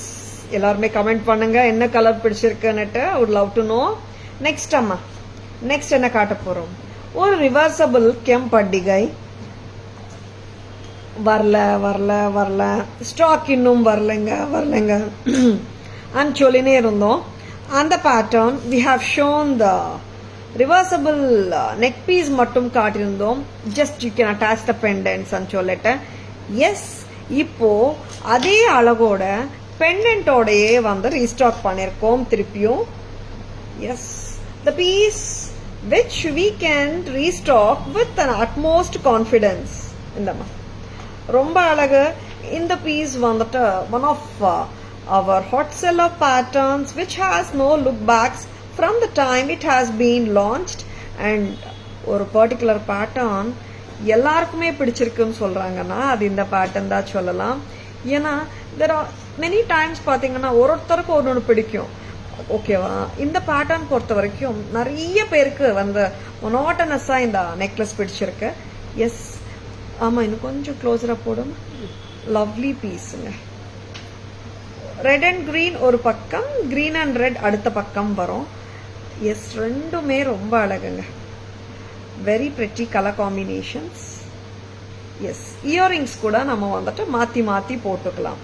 எல்லாருமே கமெண்ட் பண்ணுங்க என்ன கலர் பிடிச்சிருக்குன்னுட்டு. Would love to know. Next அம்மா, நெக்ஸ்ட் என்ன காட்ட போறோம்? ஒரு ரிவர்சபிள் கெம்பட்டிகை. வரல வரல வரல, ஸ்டாக் இன்னும் வரலைங்க அண்ட் சொல்லினே இருந்தோம். அந்த pattern we have shown the reversible neck piece மட்டும் காட்டியிருந்தோம். Just you can attach the pendants சொல்லிட்டு. எஸ், இப்போ அதே அழகோட பெண்டன்ட்டோடையே வந்து ரீஸ்டாக் பண்ணிருக்கோம் திருப்பியும். Yes, the piece which we can restock with an utmost confidence. இந்தமா ரொம்ப அழகு. இந்த பீஸ் வந்துட்டு one of our hot seller patterns which has no look backs from the time it has been launched. And ஒரு particular pattern எல்லாருக்குமே பிடிச்சிருக்குன்னு சொல்றாங்கன்னா அது இந்த பேட்டர்ன் தான் சொல்லலாம். ஏன்னா there are many times பாத்தீங்கன்னா ஒருத்தருக்கு ஒன்று பிடிக்கும். ஓகேவா? இந்த பேட்டர்ன் பொறுத்த வரைக்கும் நிறைய பேருக்கு வந்து மொனோட்டனஸா இந்த நெக்லஸ் பிடிச்சிருக்கு. எஸ், ஆமா, இன்னும் கொஞ்சம் க்ளோஸரா போடும். லவ்லி பீஸுங்க. ரெட் அண்ட் கிரீன் ஒரு பக்கம், கிரீன் அண்ட் ரெட் அடுத்த பக்கம் வரும். எஸ், ரெண்டுமே ரொம்ப அழகுங்க. Very pretty colour combinations. Yes, earrings கூட நம்ம வந்துட்டு மாத்தி மாத்தி போட்டுக்கலாம்.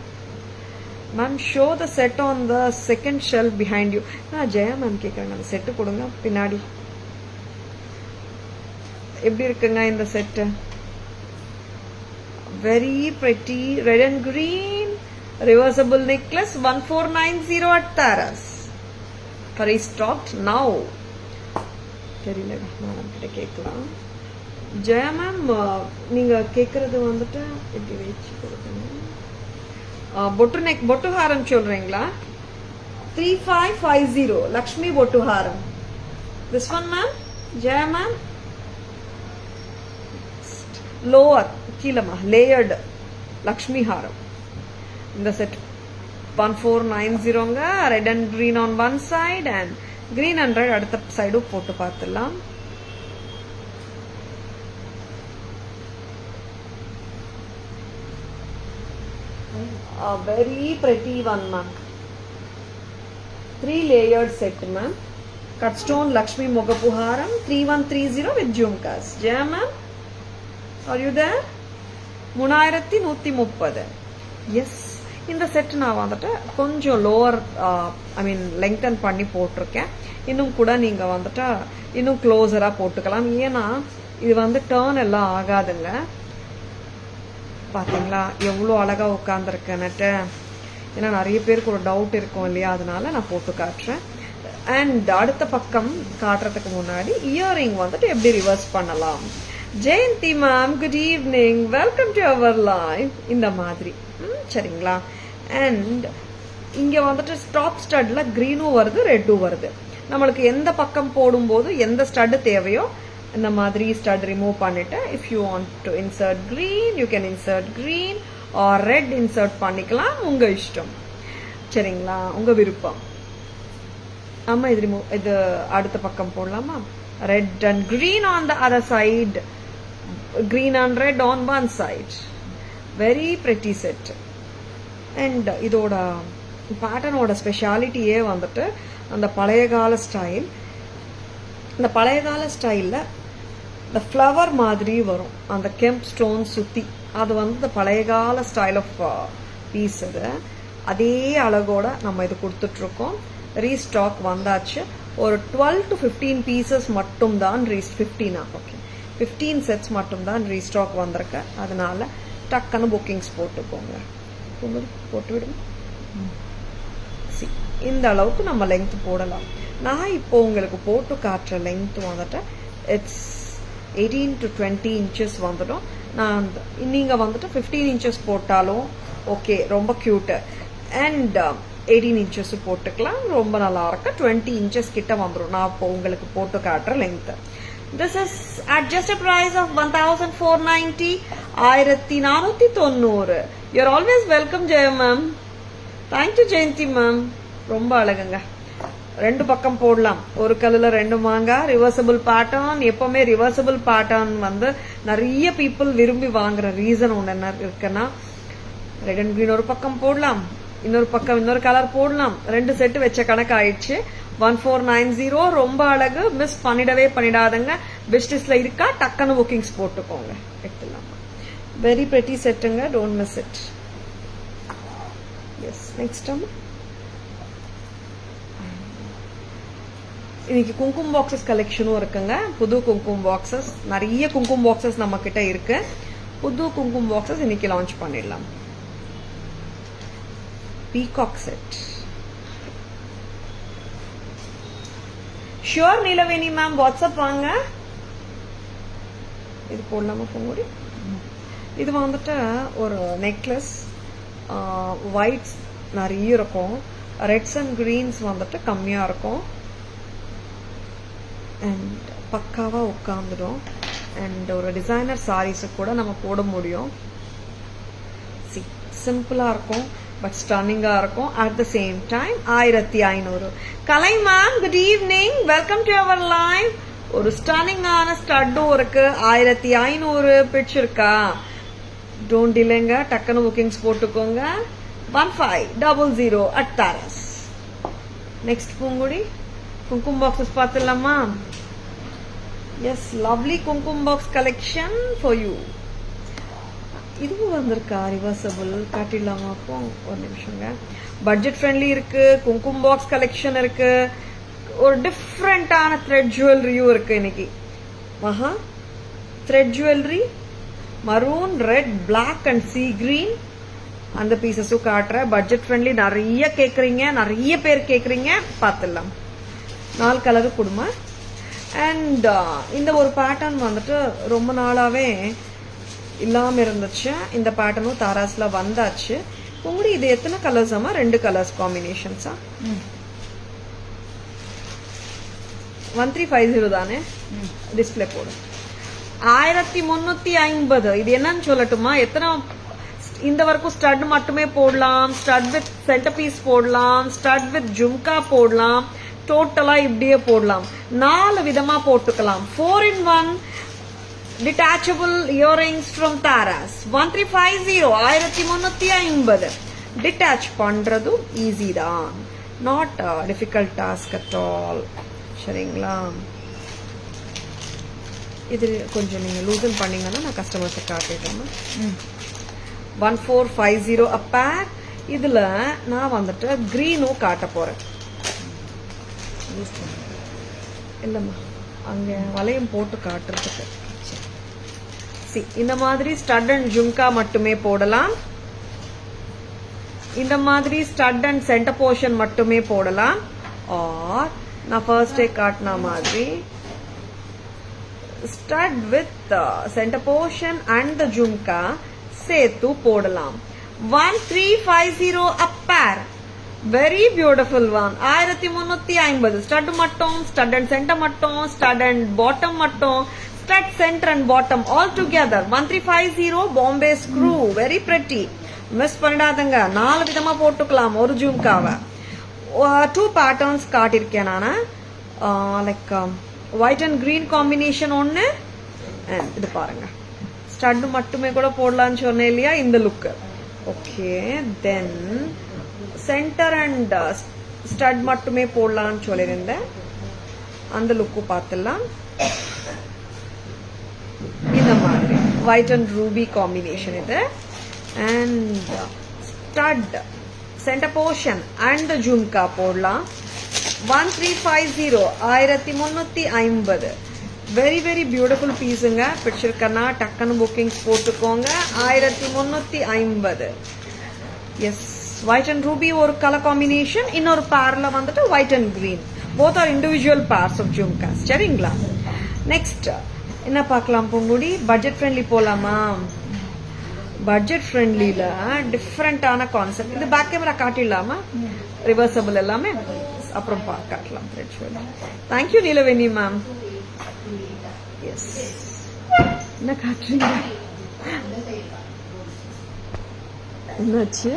Ma'am show the set on the second shelf behind you. Jaya ma'am கேட்குறாங்க அந்த செட்டு கொடுங்க பின்னாடி. எப்படி இருக்குங்க இந்த set? Very pretty red and green reversible necklace 1490 at Taras. Restocked now. தெரியல மேடம் கிட்ட கேட்கலாம். ஜெயா மேம் நீங்க கேட்கறது வந்துட்டு எப்படி வச்சு கொடுக்கணும்? பொட்டு ஹாரம் சொல்றீங்களா? 3550 லக்ஷ்மி பொட்டு ஹாரம். This one ma'am, Jaya ma'am. Lower கீழமா லேயர்டு லக்ஷ்மி ஹாரம். இந்த செட் 1490ங்க. Red and green on one side and green and red அடுத்த சைடும் போட்டு பார்த்துடலாம். A very pretty one, ma'am. 3 layered set, ma'am. Cut stone Lakshmi Mogapu Haram 3130 with jhumkas. Jaya ma'am, are you there? 3130. Yes, இந்த set நான் வந்துட்டு கொஞ்சம் lower லெங்தன் பண்ணி போட்டிருக்கேன். இன்னும் கூட நீங்க வந்துட்டு இன்னும் க்ளோஸரா போட்டுக்கலாம். ஏன்னா இது வந்து டர்ன் எல்லாம் ஆகாதுங்க. பாத்தீங்களா எவ்வளோ அழகா உட்காந்துருக்கேன்னுட்டு. ஏன்னா நிறைய பேருக்கு ஒரு டவுட் இருக்கும் இல்லையா, அதனால நான் போட்டு காட்டுறேன். அண்ட் அடுத்த பக்கம் காட்டுறதுக்கு முன்னாடி இயரிங் வந்துட்டு எப்படி ரிவர்ஸ் பண்ணலாம். Jayanthi ma'am, good evening, welcome to our live. இந்த மாதிரி சரிங்களா? அண்ட் இங்க வந்துட்டு டாப் ஸ்டட்ல கிரீனும் வருது, ரெட்டும் வருது. நம்மளுக்கு எந்த பக்கம் போடும்போது எந்த ஸ்டட் தேவையோ இந்த மாதிரி ஸ்டட் ரிமூவ் பண்ணிட்டு if you want to insert green you can insert green or red insert பண்ணிக்கலாம். உங்க இஷ்டம் சரிங்களா, உங்க விருப்பம். ஆமா, இது ரிமூவ், இது அடுத்த பக்கம் போடலாமா? Red and green on the other side, green and red on one side. Very pretty set. And இதோட பேட்டர்னோட ஸ்பெஷாலிட்டியே வந்துட்டு அந்த பழைய கால ஸ்டைல். இந்த பழைய கால ஸ்டைல்ல இந்த ஃப்ளவர் மாதிரி வரும், அந்த கெம்ப் ஸ்டோன் சுத்தி. அது வந்து இந்த பழைய கால ஸ்டைல் ஆஃப் பீஸ். இது அதே அழகோட நம்ம இது கொடுத்துட்டு இருக்கோம். ரீஸ்டாக் வந்தாச்சு. ஒரு 12 to 15 பீசஸ் மட்டும் தான் 15 செட்ஸ் மட்டும் தான் ரீஸ்டாக் வந்திருக்கு. அதனால டக்குன்னு புக்கிங்ஸ் போட்டுக்கோங்க. போட்டு விடுங்க. இந்த அளவுக்கு நம்ம லென்த் போடலாம். நான் இப்போ உங்களுக்கு போட்டு காட்டுற லென்த் வந்துட்டு இட்ஸ் 18 to 20 inches வந்துடும். நான் நீங்கள் வந்துட்டு 15 inches போட்டாலும் ஓகே, ரொம்ப க்யூட்டு. அண்ட் 18 inches போட்டுக்கலாம், ரொம்ப நல்லா இருக்கு. 20 inches கிட்ட வந்துடும் நான் இப்போ உங்களுக்கு போட்டு காட்டுற length. This is at just a price of 1490, 1490. You're always welcome, Jaya ma'am. Thank you, Jayanti ma'am. ரொம்ப அழகுங்க. ரெண்டு பக்கம் போடலாம், ஒரு கல்லுல ரெண்டு மாங்காய். ரிவர்சபிள் பேட்டர்ன், எப்பவுமே ரிவர்சபிள் பேட்டர்ன் வந்து நிறைய பீப்புள் விரும்பி வாங்குற ரீசன் ஒன்று என்ன இருக்குன்னா, ரெட் அண்ட் கிரீன் ஒரு பக்கம் போடலாம், இன்னொரு பக்கம் இன்னொரு கலர் போடலாம். 2 செட்டு வச்ச கணக்கு ஆயிடுச்சு. 1490 ரொம்ப அழகு. மிஸ் பண்ணிடாதங்க. பிஸ்னஸ்ல இருக்கா டக்குன்னு புக்கிங்ஸ் போட்டுக்கோங்க, எடுத்துலாம். வெரி பிரெட்டி செட்டுங்க, don't miss it. Yes, next இன்னைக்கு குங்குமம் பாக்ஸஸ் கலெக்ஷனும் இருக்குங்க. புது குங்குமம் பாக்ஸஸ், நிறைய குங்குமம் பாக்ஸஸ் நம்ம கிட்ட இருக்கு. புது குங்குமம் பாக்ஸஸ் இன்னைக்கு லான்ச் பண்ணிடலாம். Peacock set. Sure Neelaveni ma'am, WhatsApp வாங்க. இது போடலாமா பொங்குடி? இது வந்துட்டு ஒரு நெக்லஸ், ஒயிட்ஸ் நிறைய இருக்கும், ரெட்ஸ் அண்ட் கிரீன்ஸ் வந்துட்டு கம்மியா இருக்கும். அண்ட் பக்காவா உட்காந்துடும். அண்ட் ஒரு டிசைனர் சாரீஸு கூட நம்ம போட முடியும். சிம்பிளா இருக்கும், பட் ஸ்டன்னிங்கா இருக்கும். At the same time 1500. Kalai ma'am, good evening, welcome to our live. ஒரு ஸ்டன்னிங்கான ஸ்டட்டும் இருக்கு. 1500 பிடிச்சிருக்கா? டோன்ட் டிலேங்க, டக்குன்னு புக்கிங்ஸ் போட்டுக்கோங்க. 1500 at Taras. நெக்ஸ்ட் பூங்குடி குங்குமம் பாக்ஸஸ் பார்த்துடலாமா? எஸ், லவ்லி குங்குமம் பாக்ஸ் கலெக்ஷன் ஃபார் யூ. இதுவும் வந்திருக்கா ரிவர்சபிள்? காட்டிடலாமா? அப்போ ஒரு நிமிஷங்க. பட்ஜெட் ஃப்ரெண்ட்லி இருக்கு, குங்குமம் பாக்ஸ் கலெக்ஷன் இருக்கு, ஒரு டிஃப்ரெண்டான த்ரெட் ஜுவல்லரியும் இருக்கு இன்னைக்கு. மகா thread jewellery, maroon, red, black and sea green, அந்த பீசஸும் காட்டுறேன். பட்ஜெட் ஃப்ரெண்ட்லி, நிறைய கேக்குறீங்க, நிறைய பேர் கேக்குறீங்க, பார்த்துடலாம். 4 கலரு கொடுமா. அண்ட் இந்த ஒரு பேட்டர்ன் வந்துட்டு ரொம்ப நாளாவே இல்லாம இருந்துச்சு. இந்த பேட்டர்னும் தாராஸ்ல வந்தாச்சு. உங்களுக்கு இது எத்தனை கலர்ஸ்? 2 கலர்ஸ் காம்பினேஷன்ஸா? 1350 தானே? டிஸ்பிளே போடும். 1350. இது என்னன்னு சொல்லட்டுமா? எத்தனை இந்த வரைக்கும் ஸ்டட் மட்டுமே போடலாம், ஸ்டட் வித் சென்டர் பீஸ் போடலாம், ஸ்டட் வித் ஜும்கா போடலாம், டோட்டலா இப்படியே போடலாம். 4 விதமா போட்டுக்கலாம். 4-in-1 detachable earrings from Taras. 1350, 1350. Detach பண்றதும் ஈஸி தான், not difficult task at all. சரிங்களா? இது கொஞ்சம் நீங்க லூசன் பண்ணீங்கன்னா நான் கஸ்டமர்ஸை காட்டிடுறேன். 1450 a pair. இதுல நான் வந்துட்டு கிரீனும் காட்ட போறேன். இல்லம்மா, அங்க வளையம் போட்டு காட்டுறதுக்கு. இந்த மாதிரி ஸ்டட் அண்ட் ஜும்கா மட்டுமே போடலாம். இந்த மாதிரி ஸ்டட் அண்ட் சென்டர் போர்ஷன் மட்டுமே போடலாம். ஆர் நான் ஃபர்ஸ்ட் டே காட்டின மாதிரி stud with centre portion and the jhumka சேர்த்து போடலாம். 1350 a pair. Very beautiful one. 1350. Stud மட்டும், ஸ்டட் அண்ட் சென்டர் மட்டும், ஸ்டட் அண்ட் பாட்டம் மட்டும், stud centre and bottom all together. 1350 Bombay screw. Very pretty, miss பண்ணிடாதங்க. 4 விதமா போட்டுக்கலாம் ஒரு ஜும்காவை. 2 பேட்டர்ன்ஸ் காட்டிருக்கேன் நானு. Like white and green combination ஒன்னு. இது பாருங்க, ஸ்டட் மட்டுமே கூட போடலான்னு சொன்னேன் இல்லையா, இந்த look. Okay, then centre and stud மட்டுமே போடலான்னு சொல்லியிருந்தேன், அந்த லுக்கு பார்த்துடலாம். இந்த மாதிரி ஒயிட் அண்ட் ரூபி காம்பினேஷன் இது. And stud centre portion and jhumka போடலாம். 1350, 1350. வெரி வெரி பியூட்டிஃபுல் பீஸுங்க. பிடிச்சிருக்கன்னா டக்குன்னு புக்கிங்ஸ் போட்டுக்கோங்க. 1350. எஸ், ஒயிட் அண்ட் ரூபி ஒரு கலர் காம்பினேஷன், இன்னொரு பேர்ல வந்துட்டு white and green. Both are individual pairs of jhumkas. சரிங்களா? நெக்ஸ்ட் என்ன பார்க்கலாம் பூங்குடி? பட்ஜெட் ஃப்ரெண்ட்லி போலாமா? பட்ஜெட் ஃப்ரெண்ட்லியில் டிஃப்ரெண்டான கான்செப்ட். இது பேக் கேமரா காட்டிடலாமா? ரிவர்சபிள் எல்லாமே அப்புறம் காட்டலாம். Thank you Neelaveni ma'am. எஸ், என்ன காட்டுறீங்க? என்னாச்சு?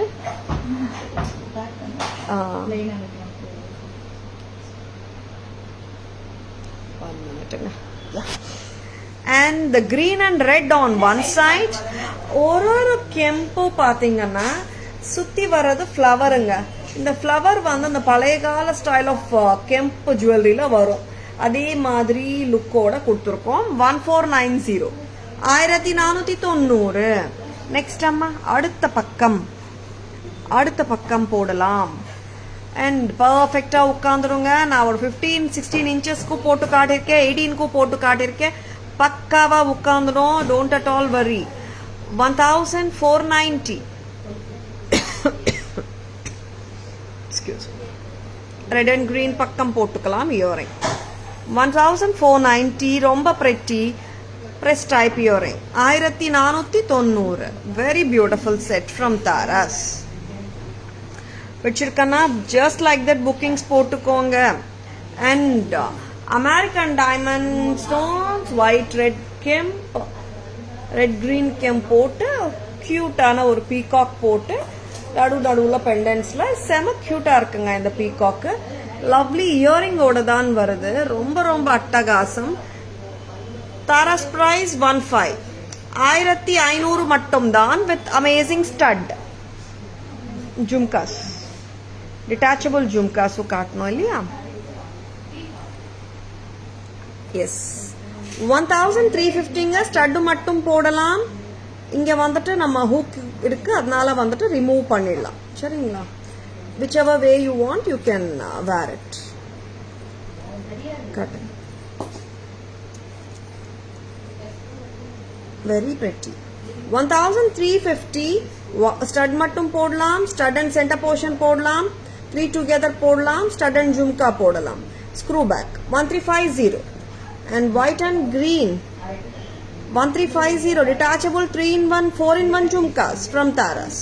One minute. And the green and red on one side. ஒரு கெம்பு பாத்தீங்கன்னா சுத்தி வர்றது ஃப்ளவருங்க. இந்த ஃப்ளவர் வந்து அந்த பழைய கால ஸ்டைல் ஆஃப் கெம்பு ஜுவல்லரியில வரும். அதே மாதிரி லுக்கோட கொடுத்துருக்கோம். 1490, 1490. நெக்ஸ்ட் அம்மா அடுத்த பக்கம் போடலாம். அண்ட் பர்ஃபெக்டா உட்காந்துருங்க. நான் ஒரு 15-16 இன்ச்சஸ்க்கு போட்டு காட்டியிருக்கேன், 18க்கு போட்டு காட்டியிருக்கேன். பக்காவா உட்காந்துடும். டோன்ட் அட் ஆல் வரி. 1490. ரெட் அண்ட் கிரீன் பக்கம் போட்டுக்கலாம். இயரிங் 1490. ரொம்ப pretty press type earring. 1490. Very beautiful set from Taras. வச்சிருக்கனா ஜஸ்ட் லைக் தட் புக்கிங்ஸ் போட்டுக்கோங்க. And American diamond stones, white red kemp, red green kemp போட்டு கியூட்டான ஒரு பீகாக் போட்டு நடுவுல பெண்டன்ஸ்ல செம கியூட்டா இருக்குங்க இந்த பீகாக்கு. லவ்லி இயரிங்கோட தான் வருது. ரொம்ப ரொம்ப அட்டகாசம். தாராஸ் பிரைஸ் 15. 1500 மட்டும் தான் with amazing stud. Jhumkas, detachable jhumkas காட்டணும் இல்லையா? எஸ், 1350ங்க. ஸ்டட் மட்டும் போடலாம். இங்க வந்துட்டு நம்ம ஹூக் இருக்கு, அதனால வந்துட்டு ரிமூவ் பண்ணிடலாம். சரிங்களா? whichever way you want you can wear it. Cut. Very pretty. 1350. Stud மட்டும் போடலாம், ஸ்டட் அண்ட் சென்டர் போர்ஷன் போடலாம், 3 together போடலாம், ஸ்டட் அண்ட் ஜும்கா போடலாம். Screw back 1350. and white and green 1350. detachable 3-in-1 4-in-1 jhumkas from Taras.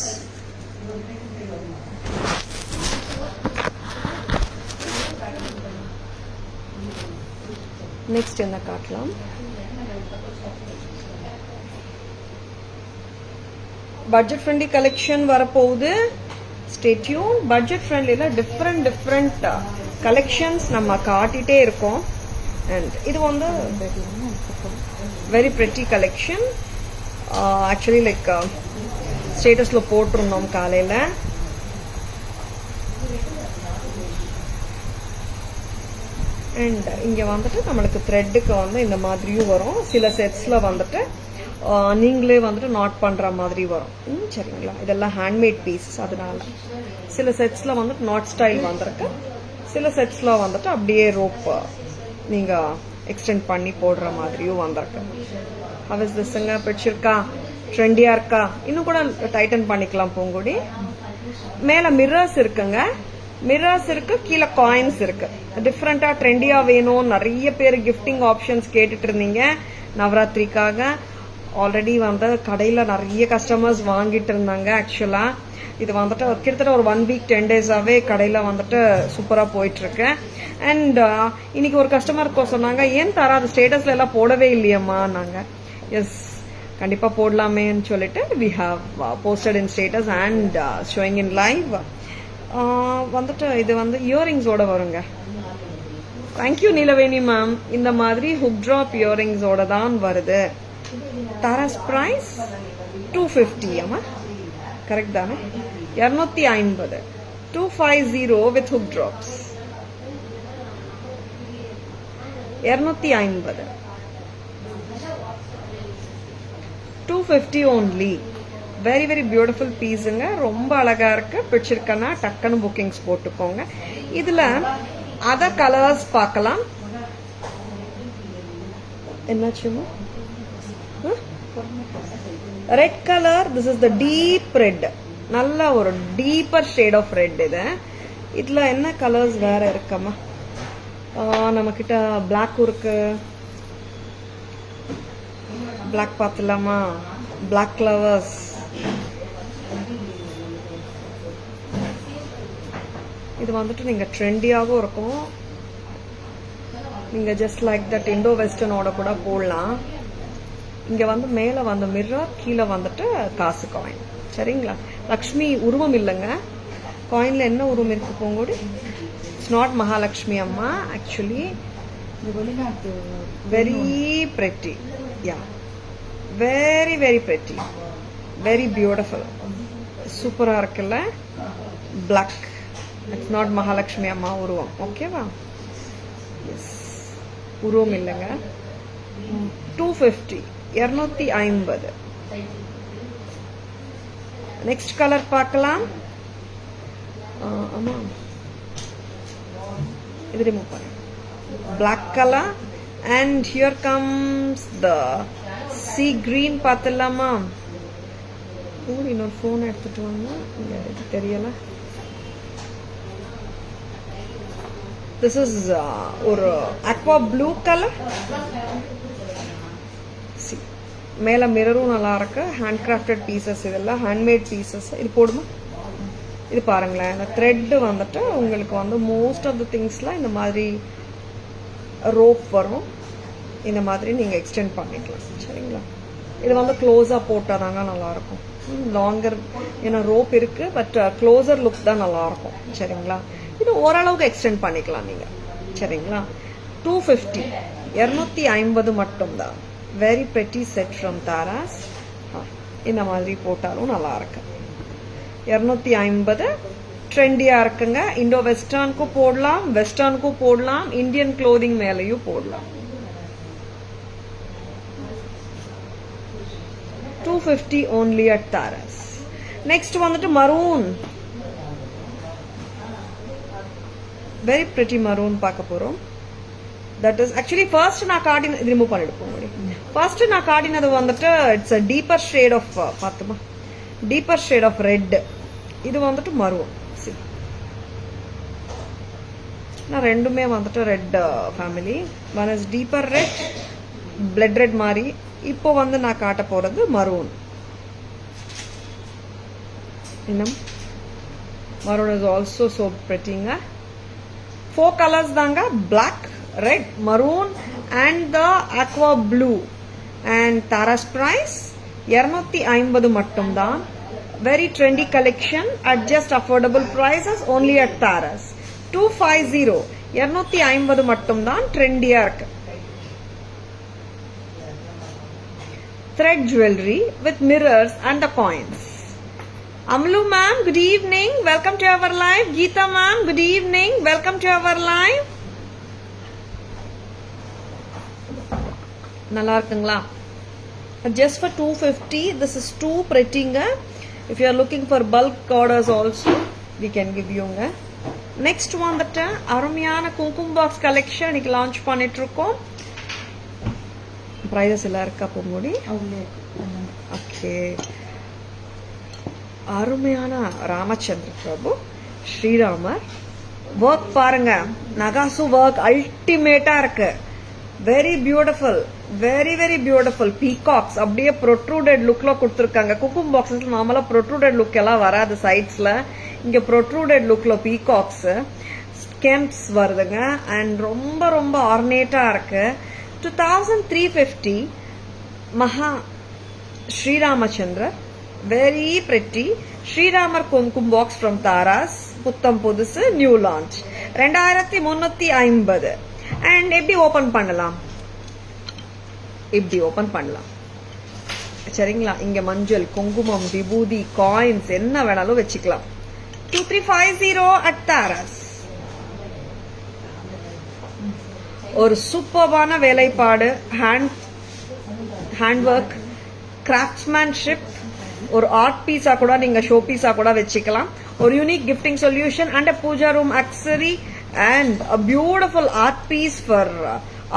next என்ன காட்டலாம்? Budget friendly collection வரப்போகுது. Stay tune. Budget ஃப்ரெண்ட்லில different collections நம்ம காட்டிட்டே இருக்கோம். அண்ட் இது வந்து very pretty collection. Actually like ஸ்டேட்டஸ்ல போட்டிருந்தோம் காலையில. அண்ட் இங்க வந்துட்டு நம்மளுக்கு த்ரெட்டுக்கு வந்து இந்த மாதிரியும் வரும். சில செட்ஸ்ல வந்துட்டு நீங்களே வந்துட்டு நாட் பண்ற மாதிரி வரும். சரிங்களா? இதெல்லாம் ஹேண்ட்மேட் பீசஸ், அதனால சில செட்ஸ்ல வந்துட்டு நாட் ஸ்டைல் வந்திருக்கு. சில செட்ஸ்ல வந்துட்டு அப்படியே ரோப் நீங்க எக்ஸ்டெண்ட் பண்ணி போடுற மாதிரியும் வந்திருக்கு. ஹவ் இஸ் திஸ்ங்க? பிடிச்சிருக்கா? ட்ரெண்டியா இருக்கா? இன்னும் கூட டைட்டன் பண்ணிக்கலாம் பூங்குடி. மேல மிரர்ஸ் இருக்குங்க. மிரர்ஸ் இருக்கு, கீழே காயின்ஸ் இருக்கு. டிஃப்ரெண்டா ட்ரெண்டியா வேணும். நிறைய பேர் கிஃப்டிங் ஆப்ஷன்ஸ் கேட்டுட்டு இருந்தீங்க நவராத்திரிக்காக. ஆல்ரெடி வந்து கடையில நிறைய கஸ்டமர்ஸ் வாங்கிட்டு இருந்தாங்க. ஆக்சுவலா இது வந்துட்டு கிட்டத்தட்ட ஒரு 1 week 10 days-ஆவே கடையில வந்துட்டு சூப்பரா போயிட்டு இருக்கு. அண்ட் இன்னைக்கு ஒரு கஸ்டமர் சொன்னாங்க, ஏன் தாரா அது ஸ்டேட்டஸ்ல எல்லாம் போடவே இல்லையம்மா நாங்க. எஸ், கண்டிப்பா போடலாமேன்னு சொல்லிட்டு we have posted in status and showing in live. வந்துட்டு இது வந்து இயரிங்ஸோட வருங்க. Thank you Neelaveni ma'am. இந்த மாதிரி ஹுக் ட்ராப் இயரிங்ஸோட தான் வருது. தாராஸ் பிரைஸ் 250. ஆமா, கரெக்ட் தானே? 250. 250 with hook drops. 250. 250 only. Very very beautiful பீஸுங்க. ரொம்ப அழகா இருக்கு. பிடிச்சிருக்கனா டக்குன்னு புக்கிங்ஸ் போட்டுக்கோங்க. இதுல அதர் கலர்ஸ் பார்க்கலாம். என்னாச்சுமா? Red colour. This is the deep red. நல்ல ஒரு டீப்பர் ஷேட் ஆஃப் ரெட் இது. இதுல என்ன கலர்ஸ் வேற இருக்கம்மா? நம்ம கிட்ட பிளாக்கும் இருக்கு. பிளாக் பார்த்துலாமா? Black flowers. இது வந்துட்டு நீங்க ட்ரெண்டியாகவும் இருக்கும். நீங்க ஜஸ்ட் லைக் தட் இண்டோ வெஸ்டர்னோட கூட போடலாம். இங்க வந்து மேல வந்து மிரர், கீழே வந்துட்டு காசு காயின். சரிங்களா? லக்ஷ்மி உருவம் இல்லைங்க. காயின்ல என்ன உருவம் இருக்கு போங்கூடி? இட்ஸ் நாட் மகாலட்சுமி அம்மா. Actually very pretty. Yeah, very very pretty, very beautiful. சூப்பரா இருக்குல்ல? பிளாக். இட்ஸ் நாட் மகாலட்சுமி அம்மா உருவம். ஓகேவா? எஸ், உருவம் இல்லைங்க. 250, 250. நெக்ஸ்ட் கலர் பார்க்கலாம். ஆமா, இது ரிமூவ் பண்ணு. Black colour. And here comes the sea green. பார்த்துடலாமா? இன்னொரு ஃபோன் எடுத்துட்டு வாங்க. இது தெரியல. திஸ் இஸ் ஒரு அக்வா ப்ளூ கலர். மேல மிரரும் நல்லா இருக்கு. Hand crafted pieces. இதெல்லாம் ஹேண்ட்மேட் பீசஸ். இது போடுமா? இது பாருங்களேன். இந்த த்ரெட் வந்துட்டு உங்களுக்கு வந்து மோஸ்ட் ஆஃப் த திங்ஸ்லாம் இந்த மாதிரி ரோப் வரும். இந்த மாதிரி நீங்க எக்ஸ்டெண்ட் பண்ணிக்கலாம். சரிங்களா? இது வந்து க்ளோஸா போட்டாதாங்க நல்லா இருக்கும். லாங்கர் ஏன்னா ரோப் இருக்கு, பட் க்ளோசர் லுக் தான் நல்லா இருக்கும். சரிங்களா? இது ஓரளவுக்கு எக்ஸ்டெண்ட் பண்ணிக்கலாம் நீங்க. சரிங்களா? 250, 250 மட்டும் தான். Very pretty set from Tara's. இந்த மாதிரி போட்டாலும் நல்லா இருக்கு. 250 ட்ரெண்டியா இருக்குங்க. இண்டோ வெஸ்டர்னுக்கும் போடலாம், வெஸ்டர்னுக்கும் போடலாம், இந்தியன் க்ளோதிங் மேலேயும் போடலாம். 250 only at Taras. Next வந்துட்டு மரூன். வெரி பிரிட்டி மரூன் பார்க்க போறோம். தட் இஸ் ஆக்சுவலி ஃபர்ஸ்ட் நான் காட்டின, இது ரிமூவ் பண்ணிட்டு ஃபர்ஸ்ட் நான் காட்டினது வந்துட்டு it's a deeper shade of, பார்த்துமா? Deeper shade of red. இது வந்துட்டு மரூன். நான் ரெண்டுமே வந்துட்டு red family. One is deeper red, blood red மாதிரி. இப்போ வந்து நான் காட்ட போறது மரூன். இன்னும் மரூன் இஸ் ஆல்சோ சோ பிரிட்டிங்க. 4 கலர்ஸ் தாங்க. Black, red, maroon and the aqua blue. And Taras price 250 மட்டும் தான். Very trendy collection at just affordable prices only at Taras. 250, 250 மட்டும் தான். ட்ரெண்டியா இருக்கு. Thread jewelry with mirrors and the coins. Amlu ma'am, good evening. Welcome to our live. Geeta ma'am, good evening. Welcome to our live. நல்லா இருக்குங்களா? Just for 250. This is too pretty. If you are looking for bulk orders also, we can give you. Next one, that அருமையான குங்குமம் box collection இன்னைக்கு launch பண்ணிட்டு இருக்கோம். Prices எல்லாம் இருக்கா பொங்கோடி? Okay. அருமையான ராமச்சந்திர பிரபு, ஸ்ரீராமர் ஒர்க் பாருங்க. நகாசு ஒர்க் அல்டிமேட்டா இருக்கு. Very beautiful, very very beautiful. Peacocks அப்படியே ப்ரொட்ரூடட் லுக்ல கொடுத்துருக்காங்க. குக்கும்பம் பாக்ஸஸ் நார்மலா ப்ரொட்ரூடட் லுக் எல்லாம் வராது சைட்ஸ்ல. இங்க ப்ரொட்ரூடட் லுக்ல பீகாக்ஸ், ஸ்கெம்ப்ஸ் வருதுங்க. அண்ட் ரொம்ப ரொம்ப ஆர்னேட்டா இருக்கு. 2350 மகா ஸ்ரீராமச்சந்திர. Very pretty. ஸ்ரீராமர் குங்குமம் பாக்ஸ் ஃப்ரம் தாராஸ். புத்தம் புதுசு, நியூ லான்ச். 2350. அண்ட் எப்படி ஓபன் பண்ணலாம்? இப்படி ஓபன் பண்ணலாம். சரிங்களா? இங்க மஞ்சள், குங்குமம், விபூதி, காயின்ஸ் என்ன வேணாலும் வச்சுக்கலாம். 2350 at Taras. ஒரு சூப்பர்பான வேலைப்பாடு, ஹேண்ட் ஒர்க், கிராஃப்ட்ஸ்மேன்ஷிப். ஒரு ஆர்ட் பீஸா கூட நீங்க ஷோ பீஸா கூட வச்சுக்கலாம். ஒரு unique gifting solution and a pooja room accessory and a beautiful art piece for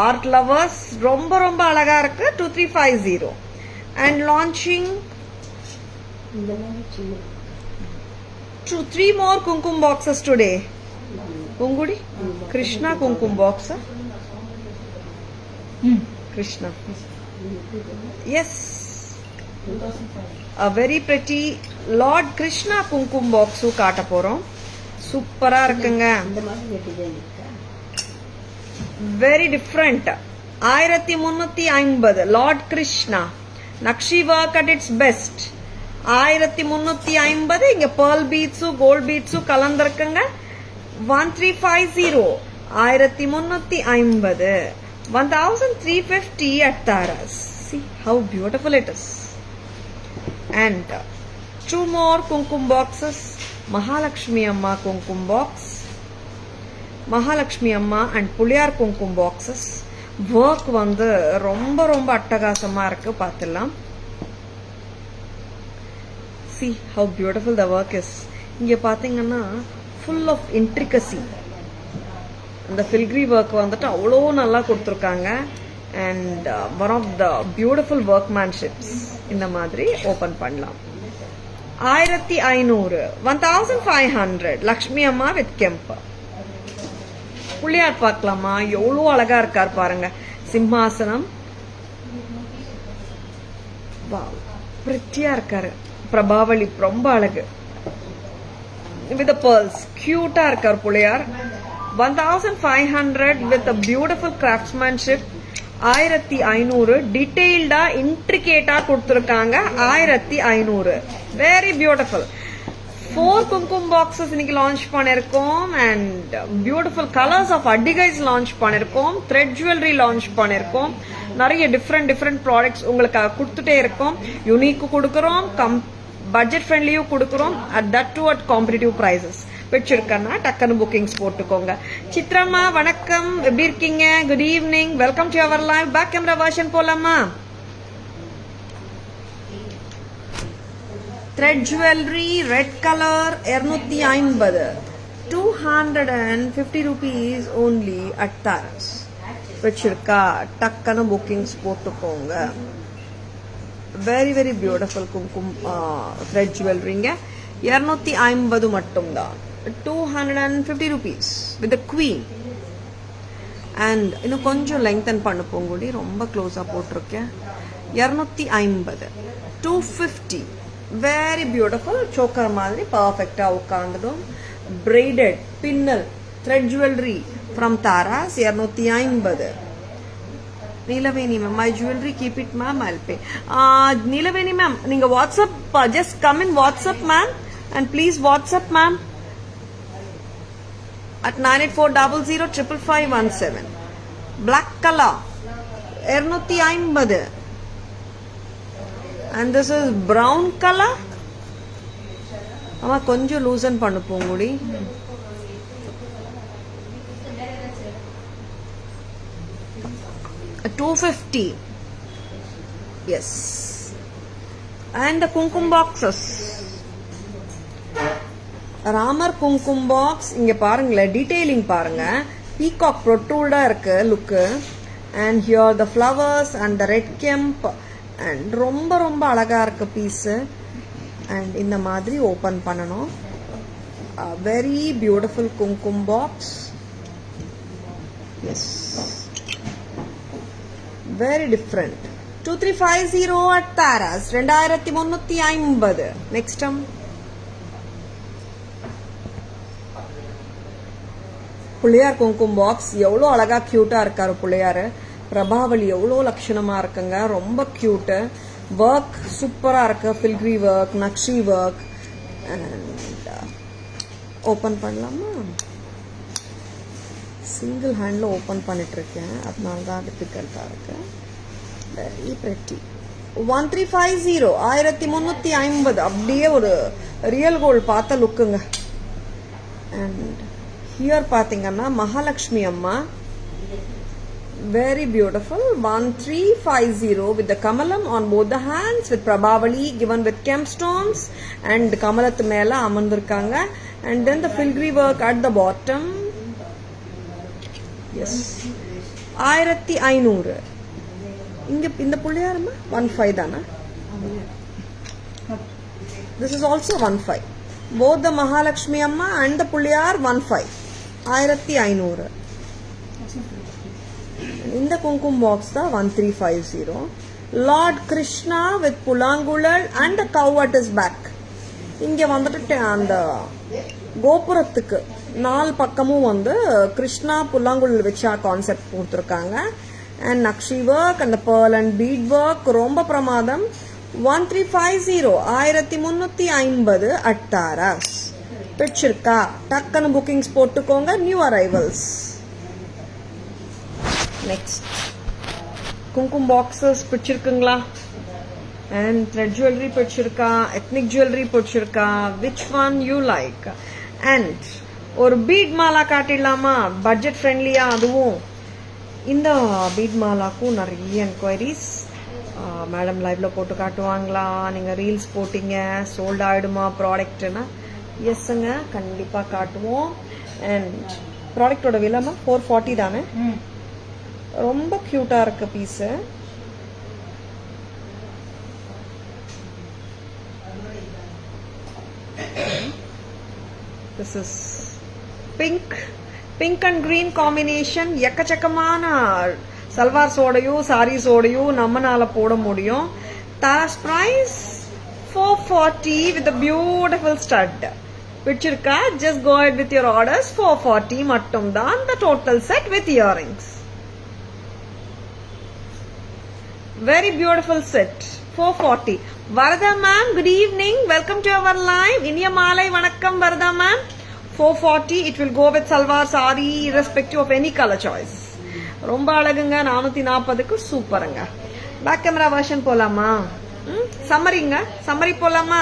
art lovers ரொம்ப ரொம்ப அழகா இருக்கு. 2350 and launching 3 more kumkum boxes today. Kungudi Krishna kumkum box. Krishna, yes, a very pretty Lord Krishna kumkum box காட்ட போறோம். சூப்பரா இருக்குங்க. Very different. 1350 Lord Krishna nakshi work at it's best. 1350. இங்க pearl பீட்ஸும் gold பீட்ஸும் கலந்துருக்குங்க. 1350 1350 1350 at Taras. See how beautiful it is. And 2 more kumkum boxes. Mahalakshmi Amma kumkum box, Mahalakshmi Amma and Puliyar kumkum boxes. Work வந்து ரொம்ப ரொம்ப அட்டகாசமா இருக்கு. பார்த்துலாம். See how beautiful the work is. இங்க பாத்தீங்கன்னா full of intricacy. இந்த filigree work வந்துட்டு அவ்வளோ நல்லா கொடுத்துருக்காங்க. And one of the beautiful workmanships. இந்த மாதிரி ஓபன் பண்ணலாம். 1500 1500 லக்ஷ்மி அம்மா வித் கெம்ப். புள்ளியார் பார்க்கலாமா? எவ்வளோ அழகா இருக்கார் பாருங்க. சிம்மாசனம் பிரிட்டியா இருக்காரு. பிரபாவளி ரொம்ப அழகு. வித் pearls கியூட்டா இருக்கார் புள்ளியார். 1500 with a beautiful craftsmanship. 1500 டீடைல்டா இன்ட்ரிகேட்டா கொடுத்திருக்காங்க. 1500 வெரி பியூட்டிஃபுல். 4 கும்கும் பாக்ஸஸ் இன்னைக்கு லான்ச் பண்ணிருக்கோம். அண்ட் பியூட்டிஃபுல் கலர்ஸ் ஆஃப் அடிகைஸ் லான்ச் பண்ணிருக்கோம். த்ரெட் ஜுவல்லரி லான்ச் பண்ணிருக்கோம். நிறைய டிஃப்ரெண்ட் ப்ராடக்ட்ஸ் உங்களுக்கு கொடுத்துட்டே இருக்கோம். யூனிக் கொடுக்கறோம், பட்ஜெட் ஃப்ரெண்ட்லியும் கொடுக்கறோம். At that to at competitive prices. பிடிச்சிருக்கன்னா டக்குன்னு புக்கிங்ஸ் போட்டுக்கோங்க. சித்ரம்மா வணக்கம், எப்படி இருக்கீங்க? Good evening, welcome to our live. Back camera version போலாமா? Thread jewellery red colour 250 250 rupees only at Taras. பிடிச்சிருக்கா? டக்குன்னு புக்கிங்ஸ் போட்டுக்கோங்க. Very very beautiful kumkum thread ஜுவல்லரிங்க. 250 மட்டும்தான். 250 rupees with the queen. And இன்னும் கொஞ்சம் லெங்தன் பண்ண போங்கூடி, ரொம்ப க்ளோஸா போட்டிருக்கேன். 250 250 வெரி பியூட்டிஃபுல். சோக்கர் மாதிரி பர்ஃபெக்டா உட்காந்துடும். braided பின்னல் thread jewellery from Tara's 250. Nilaveni ma'am, my jewelry keep it ma'am, I'll pay. Nilaveni ma'am, நீங்க WhatsApp just come in WhatsApp ma'am and please WhatsApp ma'am at 9840055517. Black color 250 and this is brown color. அம்மா கொஞ்சம் loosen பண்ணு Pongudi. $250. Yes. And the kumkum boxes. Ramar kumkum box இங்க பாருங்களேன். Detailing பாருங்க. Peacock ப்ரொட்ரூல்டா இருக்கு look. And here the flowers and the red kemp. And ரொம்ப ரொம்ப அழகா இருக்கு பீஸ். அண்ட் இந்த மாதிரி ஓபன் பண்ணணும். Very beautiful kumkum box. Yes, very different. 2350 at Taras. 2350. Next Pillaiyar kumkum box. எவ்வளோ அழகா கியூட்டா இருக்காரு புள்ளியாரு. பிரபாவளி எவ்வளோ லட்சணமா இருக்குங்க. ரொம்ப கியூட்டு. ஒர்க் சூப்பரா இருக்கு. ஃபில்கிரி ஒர்க், நக்ஷி ஒர்க். அண்ட் ஓபன் பண்ணலாமா? சிங்கிள் ஹேண்ட்ல ஓபன் பண்ணிட்டு இருக்கேன், அதனால தான் டிஃபிகல்ட்டா இருக்கு. Very pretty. 1350 1350 அப்படியே ஒரு ரியல் கோல்ட் பார்த்த லுக்குங்க. அண்ட் ஹியர் பாத்தீங்கன்னா மகாலட்சுமி அம்மா. Very beautiful. 1350 with the kamalam on both the hands with prabhavali given with kemp stones and கமலத்து மேல அமர்ந்திருக்காங்க. And then the filigree work at the bottom. Yes, 1500. இங்க இந்த புள்ளியாரமா 15 தானா? This is also 15. Both the Mahalakshmi Amma and the Pulliyar 15. 1500. In the Kumkum box the 1350. Lord Krishna with Pulangulal and the cow at his back. இங்க வந்துட்டு அந்த கோபுரத்துக்கு நாலு பக்கமும் வந்து கிருஷ்ணா புல்லாங்குழல் வச்சா கான்செப்ட் கொடுத்துருக்காங்க. அண்ட் நக்ஷி ஒர்க் அந்த pearl and bead work ரொம்ப பிரமாதம். 1350 1350 at Taras. பிடிச்சிருக்கா? டக்குன்னு புக்கிங்ஸ் போட்டுக்கோங்க. New arrivals. நெக்ஸ்ட் குங்குமம் பாக்ஸஸ் பிடிச்சிருக்குங்களா? அண்ட் த்ரெட் ஜுவல்லரி பிடிச்சிருக்கா? எத்னிக் ஜுவல்லரி பிடிச்சிருக்கா? Which one you like? And ஒரு பீட் மாலா காட்டிடலாமா? பட்ஜெட் ஃப்ரெண்ட்லியா? அதுவும் இந்த பீட் மாலாக்கும் நிறைய என்கொயரிஸ். மேடம் லைவ்ல போட்டு காட்டுவாங்களா? நீங்க ரீல்ஸ் போட்டீங்க சோல்ட் ஆயிடுமா ப்ராடக்ட்னா? எஸ்ங்க, கண்டிப்பா காட்டுவோம். அண்ட் ப்ராடக்டோட விலைமா 440 தானே? ரொம்ப கியூட்டா இருக்கு piece. This is pink and green combination. எக்கச்சக்கமான சல்வார்ஸோடையும் சாரீஸோடையும் நம்மனால போட முடியும். Tara's price 440 with a beautiful stud. பிடிச்சிருக்கா? Just go ahead with your orders. 440 மட்டும் தான் the total set with earrings. Very beautiful set. 440. Varada ma'am, good evening. Welcome to our live. Iniya malai vanakkam Varada ma'am. 440. It will go with salwar saree irrespective of any color choice. ரொம்ப அழகுங்க. 440க்கு சூப்பருங்க. Back camera version போலாமா? சம்மரிங்க, summary போலாமா?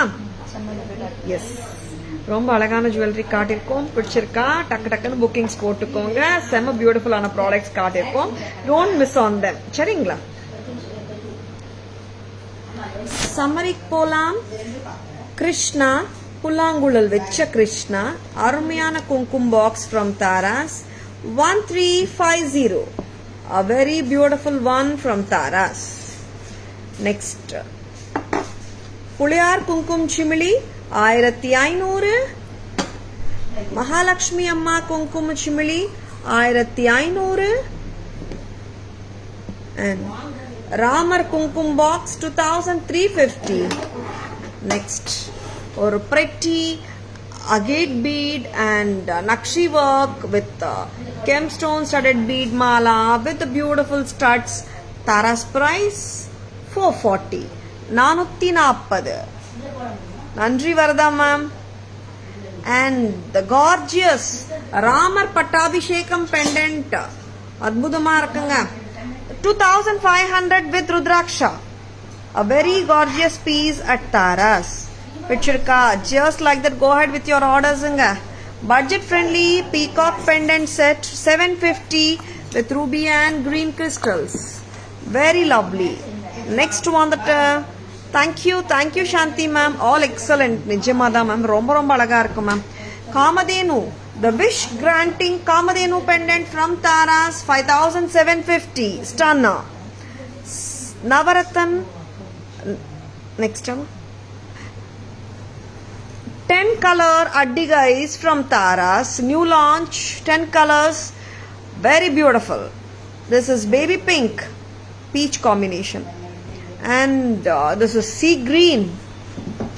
S, ரொம்ப அழகான jewellery காட்டியிருக்கோம். பிடிச்சிருக்கா? டக்கு டக்குன்னு புக்கிங்ஸ் போட்டுக்கோங்க. செம்ம பியூட்டிஃபுல்லான ப்ராடக்ட்ஸ் காட்டியிருக்கோம். Don't miss on them. சரிங்களா? சம்மரிக்கு போலாம். கிருஷ்ணா புல்லாங்குழல் வச்ச கிருஷ்ணா, அருமையான குங்குமம் box from Taras 1350. A very beautiful one from Taras. Next, Puliyar Kumkum Chimili 1500. Mahalakshmi Amma Kumkum Chimili 1500. And Ramar Kumkum box 2350. Next, or pretty agate bead and nakshi work with gemstone studded bead mala with the beautiful studs. Tara's price 440. 440. Nandri Varada ma'am. And the gorgeous Ramar Pattabhishekam pendant adbudama irukanga 2500 with Rudraksha. A very gorgeous piece at Taras. Pichirka, just like that, go ahead with your orders. Budget friendly peacock pendant set 750 with ruby and green crystals. Very lovely. Next one that thank you Shanti ma'am. All excellent. Nijamada ma'am, romba romba alaga irukku ma'am. Kamadhenu, the wish granting Kamadhenu pendant from Taras 5750. Stunner. Navaratan. Next one. 10 color addi guys from Taras. New launch. 10 colors. Very beautiful. This is baby pink, peach combination. And this is sea green.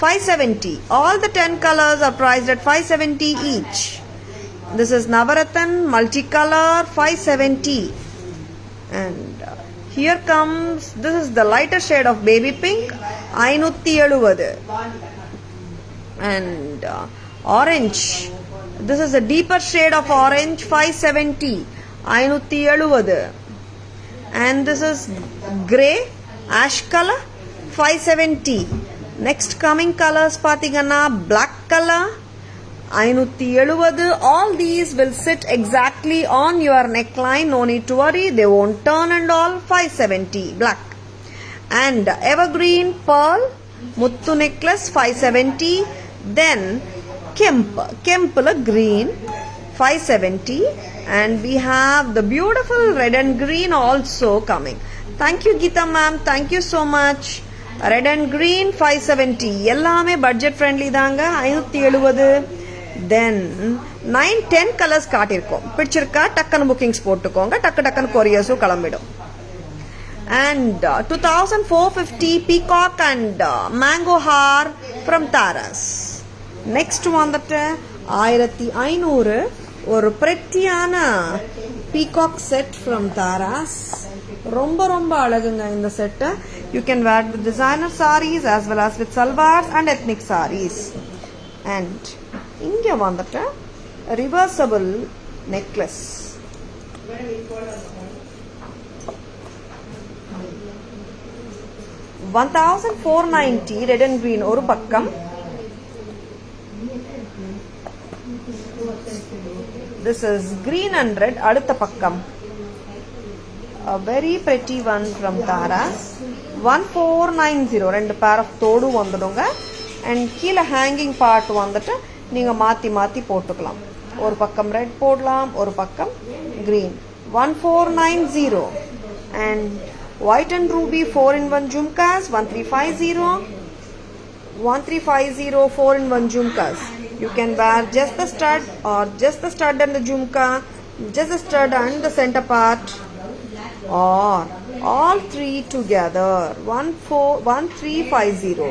570. All the 10 colors are priced at 570 each. This is Navaratan multicolor 570. And here comes, this is the lighter shade of baby pink 570. And orange, this is a deeper shade of orange 570. 570. And this is grey ash color 570. Next coming colors pathigana black color 570. All these will sit exactly on your neckline. No need to worry, they won't turn and all. 570 black. And evergreen pearl muttu necklace 570. Then Kemp green 570. And we have the beautiful red and green also coming. Thank you Geeta ma'am, thank you so much. Red and green 570 எல்லாமே budget friendly தாங்க 570. Then 9-10 colours காட்டியிருக்கோம். பிடிச்சிருக்கா டக்குன்னு bookings போட்டுக்கோங்க, டக்குன்னு கொரியர்ஸும் கிளம்பிடும். And 2450 peacock and mango haar from Taras. Next வந்துட்டு 1500 ஒரு prettyயான peacock set from Taras. ரொம்ப அழகுங்க இந்த set. You can wear with designer sarees as well as with salwars and ethnic sarees. And இங்க வந்துட்டு reversible necklace. $1,490 red and green ஒரு பக்கம். This is green and red அடுத்த பக்கம். A very pretty one from Taras. 1490 ரெண்டு pair of தோடு வந்துடுங்க. And கீழே ஹேங்கிங் பார்ட் வந்துட்டு நீங்க மாத்தி போட்டுக்கலாம். ஒரு பக்கம் ரெட் போடலாம், ஒரு பக்கம் green. 1490. And white and ruby 4-in-1 jhumkas 1350. 1350 4-in-1 jhumkas. You can wear just the stud or just the stud and the jhumka, just the stud and the center part, or all three together. 1350.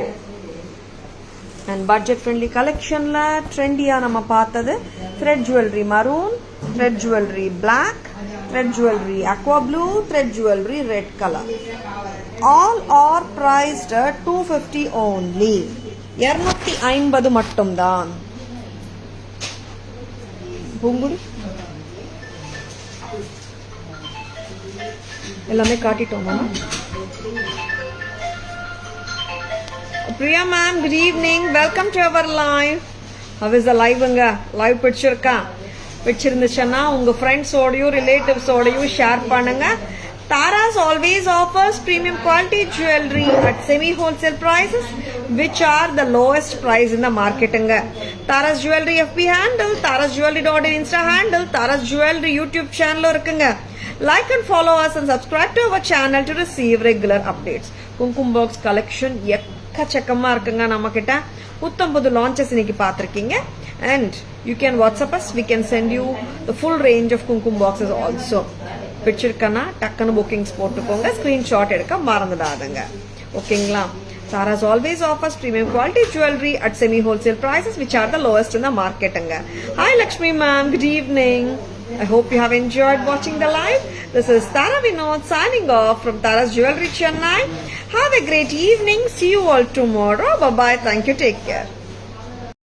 And budget friendly collection la trendy ah nama paathathu thread jewelry maroon, thread jewelry black, thread jewelry aqua blue, thread jewelry red color. All are priced at 250 only. 250 மட்டும் தான். பூங்குடி எல்லாமே காட்டிட்டோமா? Priya ma'am, good evening. Welcome to our live. How is the live? Live பிடிச்சிருந்துச்சுன்னா உங்க ஃப்ரெண்ட்ஸோடையும் ரிலேட்டிவ்ஸோடையும் share பண்ணுங்க. Taras always offers premium quality jewelry at semi-wholesale prices, which are the lowest price in the market. Taras Jewelry FB handle, tarasjewelry.in Insta handle, Taras Jewelry YouTube channel இருக்குங்க. Like and follow us and subscribe to our channel to receive regular updates. Kumkum Box collection எக்கச்சக்கமா இருக்குங்க நம்ம கிட்ட. புத்தம் புது launches இன்னைக்கு பார்த்திருக்கீங்க. And you can WhatsApp us, we can send you the full range of Kumkum boxes also. பிடிச்சிருக்கனா டக்குன்னு bookings போட்டுக்கோங்க, screenshot எடுக்க மறந்துடாதுங்க. ஓகேங்களா? Taras always offers premium quality jewelry at semi-wholesale prices, which are the lowest in the market. Hi Lakshmi ma'am, good evening. I hope you have enjoyed watching the live. This is Tara Vinod signing off from Taras Jewelry Chennai. Have a great evening. See you all tomorrow. Bye bye. Thank you. Take care.